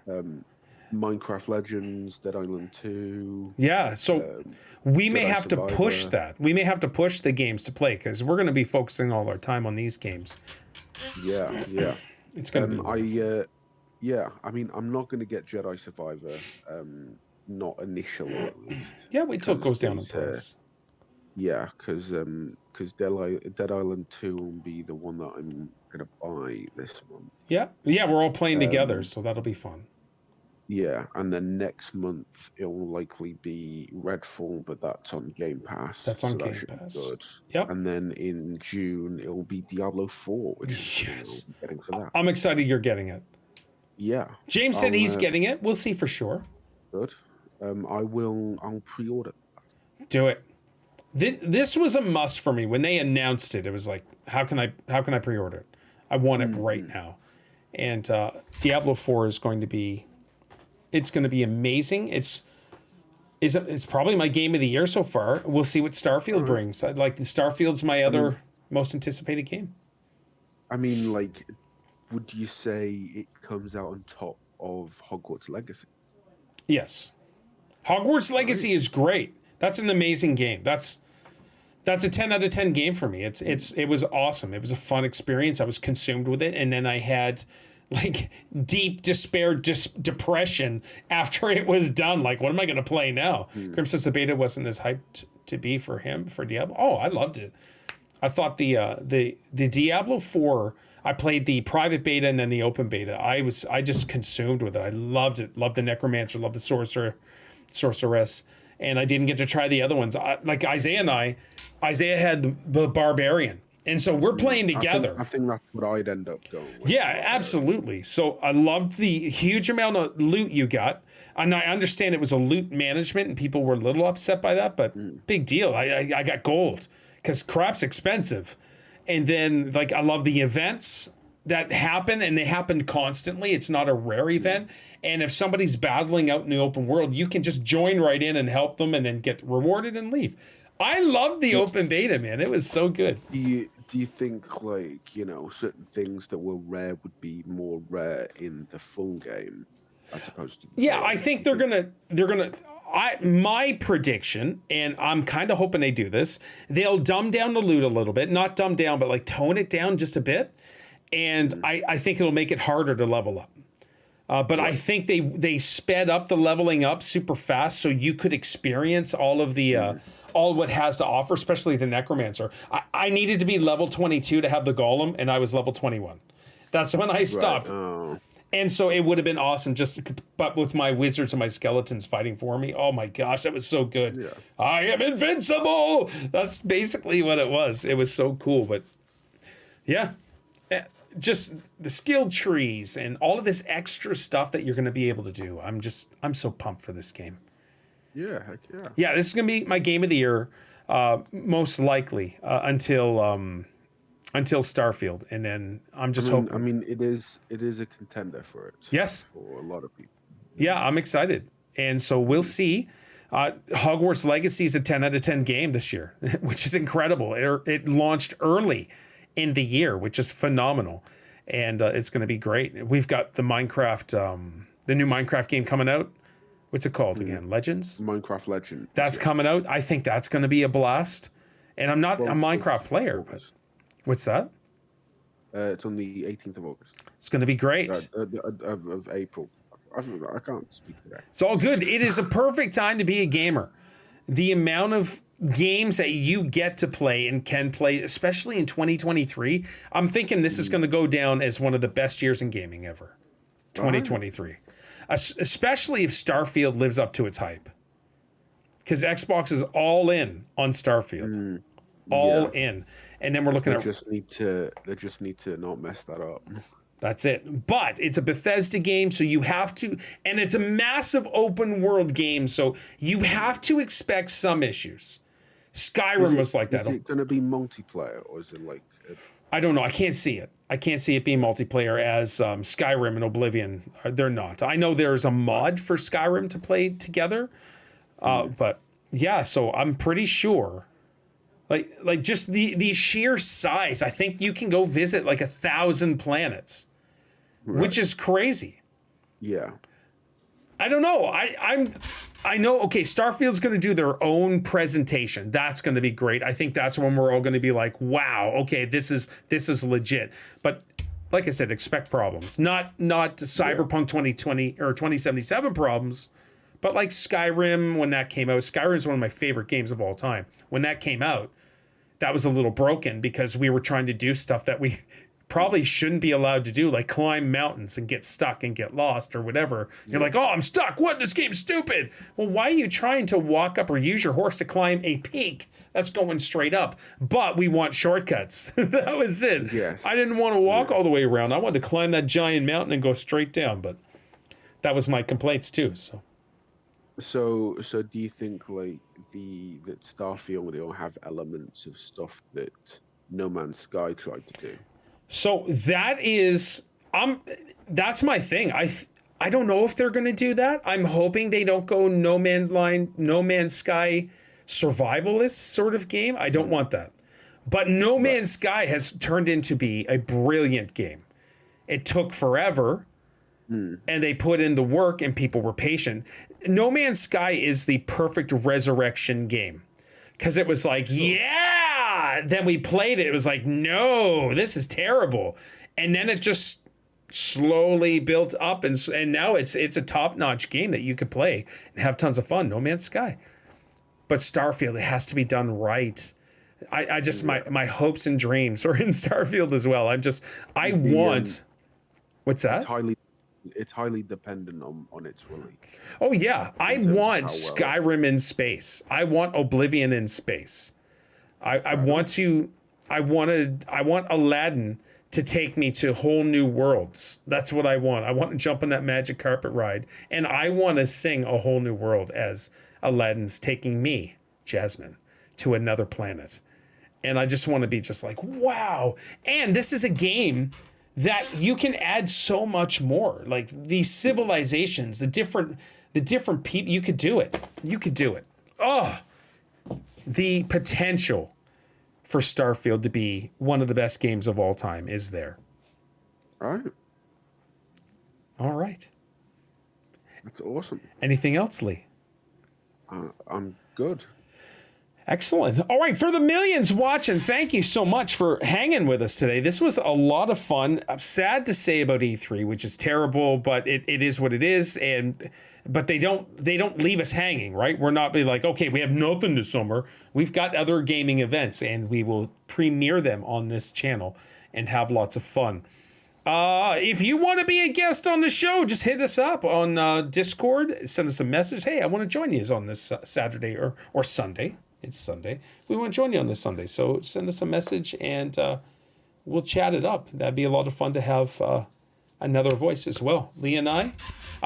Minecraft Legends, Dead Island 2. Yeah, so we may have to push that. We may have to push the games to play because we're going to be focusing all our time on these games. Yeah. It's going to be. Yeah, I mean, I'm not going to get Jedi Survivor, not initially at least. Yeah, wait till it goes down in price. Yeah, because Dead Island 2 will be the one that I'm going to buy this month. Yeah, we're all playing together, so that'll be fun. Yeah, and then next month it will likely be Redfall, but that's on Game Pass. That's on Game Pass. Good. Yep. And then in June it will be Diablo 4, which is getting for that. I'm excited you're getting it. Yeah. James said he's getting it. We'll see for sure. Good. I'll pre-order. Do it. This was a must for me when they announced it. It was like, how can I pre-order it? I want it right now. And Diablo 4 is going to be, it's going to be amazing. It's probably my game of the year so far. We'll see what Starfield brings. Starfield's my other most anticipated game. I mean, like, would you say it comes out on top of Hogwarts Legacy? Yes. Hogwarts Legacy is great. That's an amazing game. That's a 10 out of 10 game for me. It was awesome. It was a fun experience. I was consumed with it, and then I had like deep despair, depression after it was done. Like, what am I going to play now? Grim says the beta wasn't as hyped to be for him for Diablo. Oh, I loved it. I thought the Diablo 4. I played the private beta and then the open beta. I just consumed with it. I loved it. Loved the Necromancer. Loved the Sorceress. And I didn't get to try the other ones. Like Isaiah had the Barbarian. And so we're playing together. I think that's what I'd end up going with. Yeah, absolutely. So I loved the huge amount of loot you got. And I understand it was a loot management and people were a little upset by that, but big deal. I got gold because crap's expensive. And then, like, I love the events that happen, and they happen constantly. It's not a rare event. And if somebody's battling out in the open world, you can just join right in and help them and then get rewarded and leave. I love the open beta, man. It was so good. Do you think, like, you know, certain things that were rare would be more rare in the full game as opposed to I think they're gonna my prediction, and I'm kind of hoping they do this, they'll dumb down the loot a little bit. Not dumb down, but like tone it down just a bit. And I think it'll make it harder to level up. But I think they sped up the leveling up super fast so you could experience all of the all what has to offer, especially the Necromancer. I needed to be level 22 to have the Golem, and I was level 21. That's when I stopped. Right. And so it would have been awesome but with my wizards and my skeletons fighting for me. Oh my gosh, that was so good. Yeah. I am invincible. That's basically what it was. It was so cool. But yeah, just the skill trees and all of this extra stuff that you're going to be able to do. I'm so pumped for this game. Yeah, heck yeah. Yeah, this is going to be my game of the year, most likely until Starfield, and then I'm just hoping. I mean, it is a contender for it. Yes, for a lot of people. Yeah, I'm excited, and so we'll see. Hogwarts Legacy is a 10 out of 10 game this year, which is incredible. It launched early in the year, which is phenomenal, and it's going to be great. We've got the Minecraft, the new Minecraft game coming out. What's it called again? Legends? Minecraft Legends. That's coming out. I think that's going to be a blast. And I'm not a Minecraft player, but what's that? It's on the 18th of August. It's going to be great. Of April. I can't speak to that. It's all good. It is a perfect time to be a gamer. The amount of games that you get to play and can play, especially in 2023, I'm thinking this is going to go down as one of the best years in gaming ever. 2023. Especially if Starfield lives up to its hype. Because Xbox is all in on Starfield. All in. And then we're looking They just need to not mess that up. That's it. But it's a Bethesda game, so you have to, and it's a massive open world game, so you have to expect some issues. Skyrim was like that. Is it going to be multiplayer, or is it like... I don't know. I can't see it. I can't see it being multiplayer as Skyrim and Oblivion. They're not. I know there's a mod for Skyrim to play together, but yeah. So I'm pretty sure, like just the sheer size. I think you can go visit like 1,000 planets, which is crazy. Yeah. I don't know. I know. Okay, Starfield's going to do their own presentation. That's going to be great. I think that's when we're all going to be like, "Wow, okay, this is legit." But like I said, expect problems. Not Cyberpunk 2020 or 2077 problems, but like Skyrim when that came out. Skyrim is one of my favorite games of all time. When that came out, that was a little broken because we were trying to do stuff that we probably shouldn't be allowed to do, like climb mountains and get stuck and get lost or whatever. You're like, oh, I'm stuck. What? This game's stupid. Well, why are you trying to walk up or use your horse to climb a peak that's going straight up? But we want shortcuts. That was it. Yes. I didn't want to walk all the way around. I wanted to climb that giant mountain and go straight down. But that was my complaints too. So do you think like that Starfield will have elements of stuff that No Man's Sky tried to do? So that is, that's my thing. I don't know if they're going to do that. I'm hoping they don't go No Man's Sky survivalist sort of game. I don't want that. But No Man's Sky has turned into be a brilliant game. It took forever, and they put in the work, and people were patient. No Man's Sky is the perfect resurrection game. Because it was like, yeah! Then we played it. It was like, no, this is terrible. And then it just slowly built up. And now it's a top-notch game that you could play and have tons of fun. No Man's Sky. But Starfield, it has to be done right. I just, my hopes and dreams are in Starfield as well. I want... What's that? It's highly dependent on its release. Oh yeah, I want Skyrim in space. I want Oblivion in space. I want Aladdin to take me to whole new worlds. That's what I want. I want to jump on that magic carpet ride, and I want to sing A Whole New World as Aladdin's taking me, Jasmine, to another planet. And I just want to be just like, wow. And this is a game that you can add so much more, like these civilizations, the different people. You could do it. Oh, the potential for Starfield to be one of the best games of all time is there. All right. That's awesome. Anything else, Lee? I'm good. Excellent. All right, for the millions watching, thank you so much for hanging with us today. This was a lot of fun. I'm sad to say about E3, which is terrible, but it is what it is. But they don't leave us hanging, right? We're not be like, okay, we have nothing this summer. We've got other gaming events, and we will premiere them on this channel and have lots of fun. If you want to be a guest on the show, just hit us up on Discord. Send us a message. Hey, I want to join you on this Saturday or Sunday. It's Sunday. We want to join you on this Sunday. So send us a message and we'll chat it up. That'd be a lot of fun to have another voice as well. Lee and I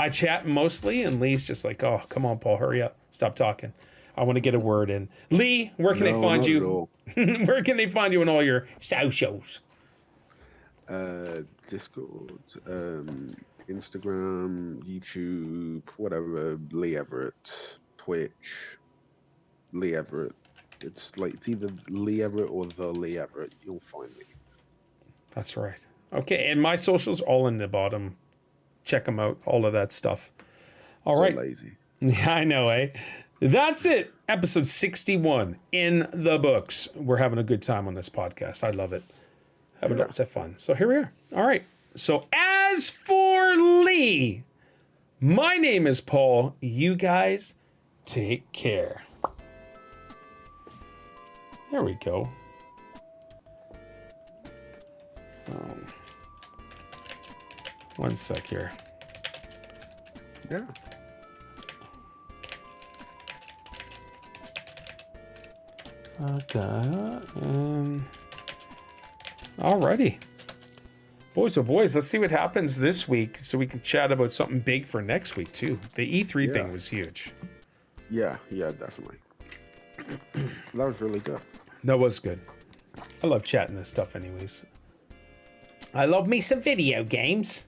chat mostly, and Lee's just like, oh, come on, Paul, hurry up. Stop talking. I want to get a word in. Lee, where can they find you? Where can they find you on all your socials? Discord, Instagram, YouTube, whatever, Lee Everett, Twitch. Lee Everett. It's either Lee Everett or the Lee Everett. You'll find me. That's right. Okay, and my socials all in the bottom. Check them out. All of that stuff. All right. Lazy. Yeah, I know, eh? That's it. Episode 61 in the books. We're having a good time on this podcast. I love it. Having lots of fun. So here we are. All right. So as for Lee, my name is Paul. You guys take care. There we go. One sec here. Yeah. Okay. Alrighty. Boys, oh boys, let's see what happens this week so we can chat about something big for next week too. The E3 thing was huge. Yeah, definitely. That was really good. That was good. I love chatting this stuff anyways. I love me some video games.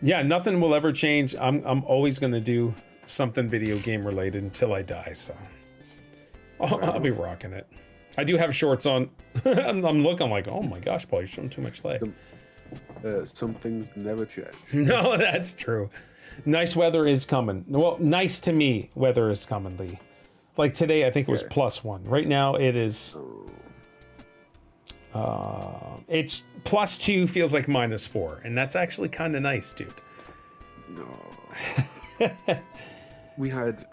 Yeah, nothing will ever change. I'm always going to do something video game related until I die, so I'll be rocking it. I do have shorts on. I'm looking like, oh my gosh, Paul, you're showing too much leg. Some things never change. No, that's true. Nice weather is coming. Well, nice to me weather is coming, Lee. Like today, I think it was +1. Right now, it is... it's +2, feels like -4. And that's actually kind of nice, dude. No. we had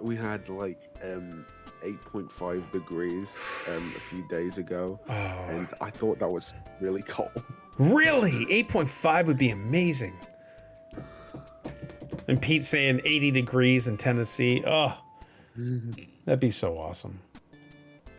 like 8.5 degrees a few days ago. Oh. And I thought that was really cold. Really? 8.5 would be amazing. And Pete saying 80 degrees in Tennessee. Oh, that'd be so awesome.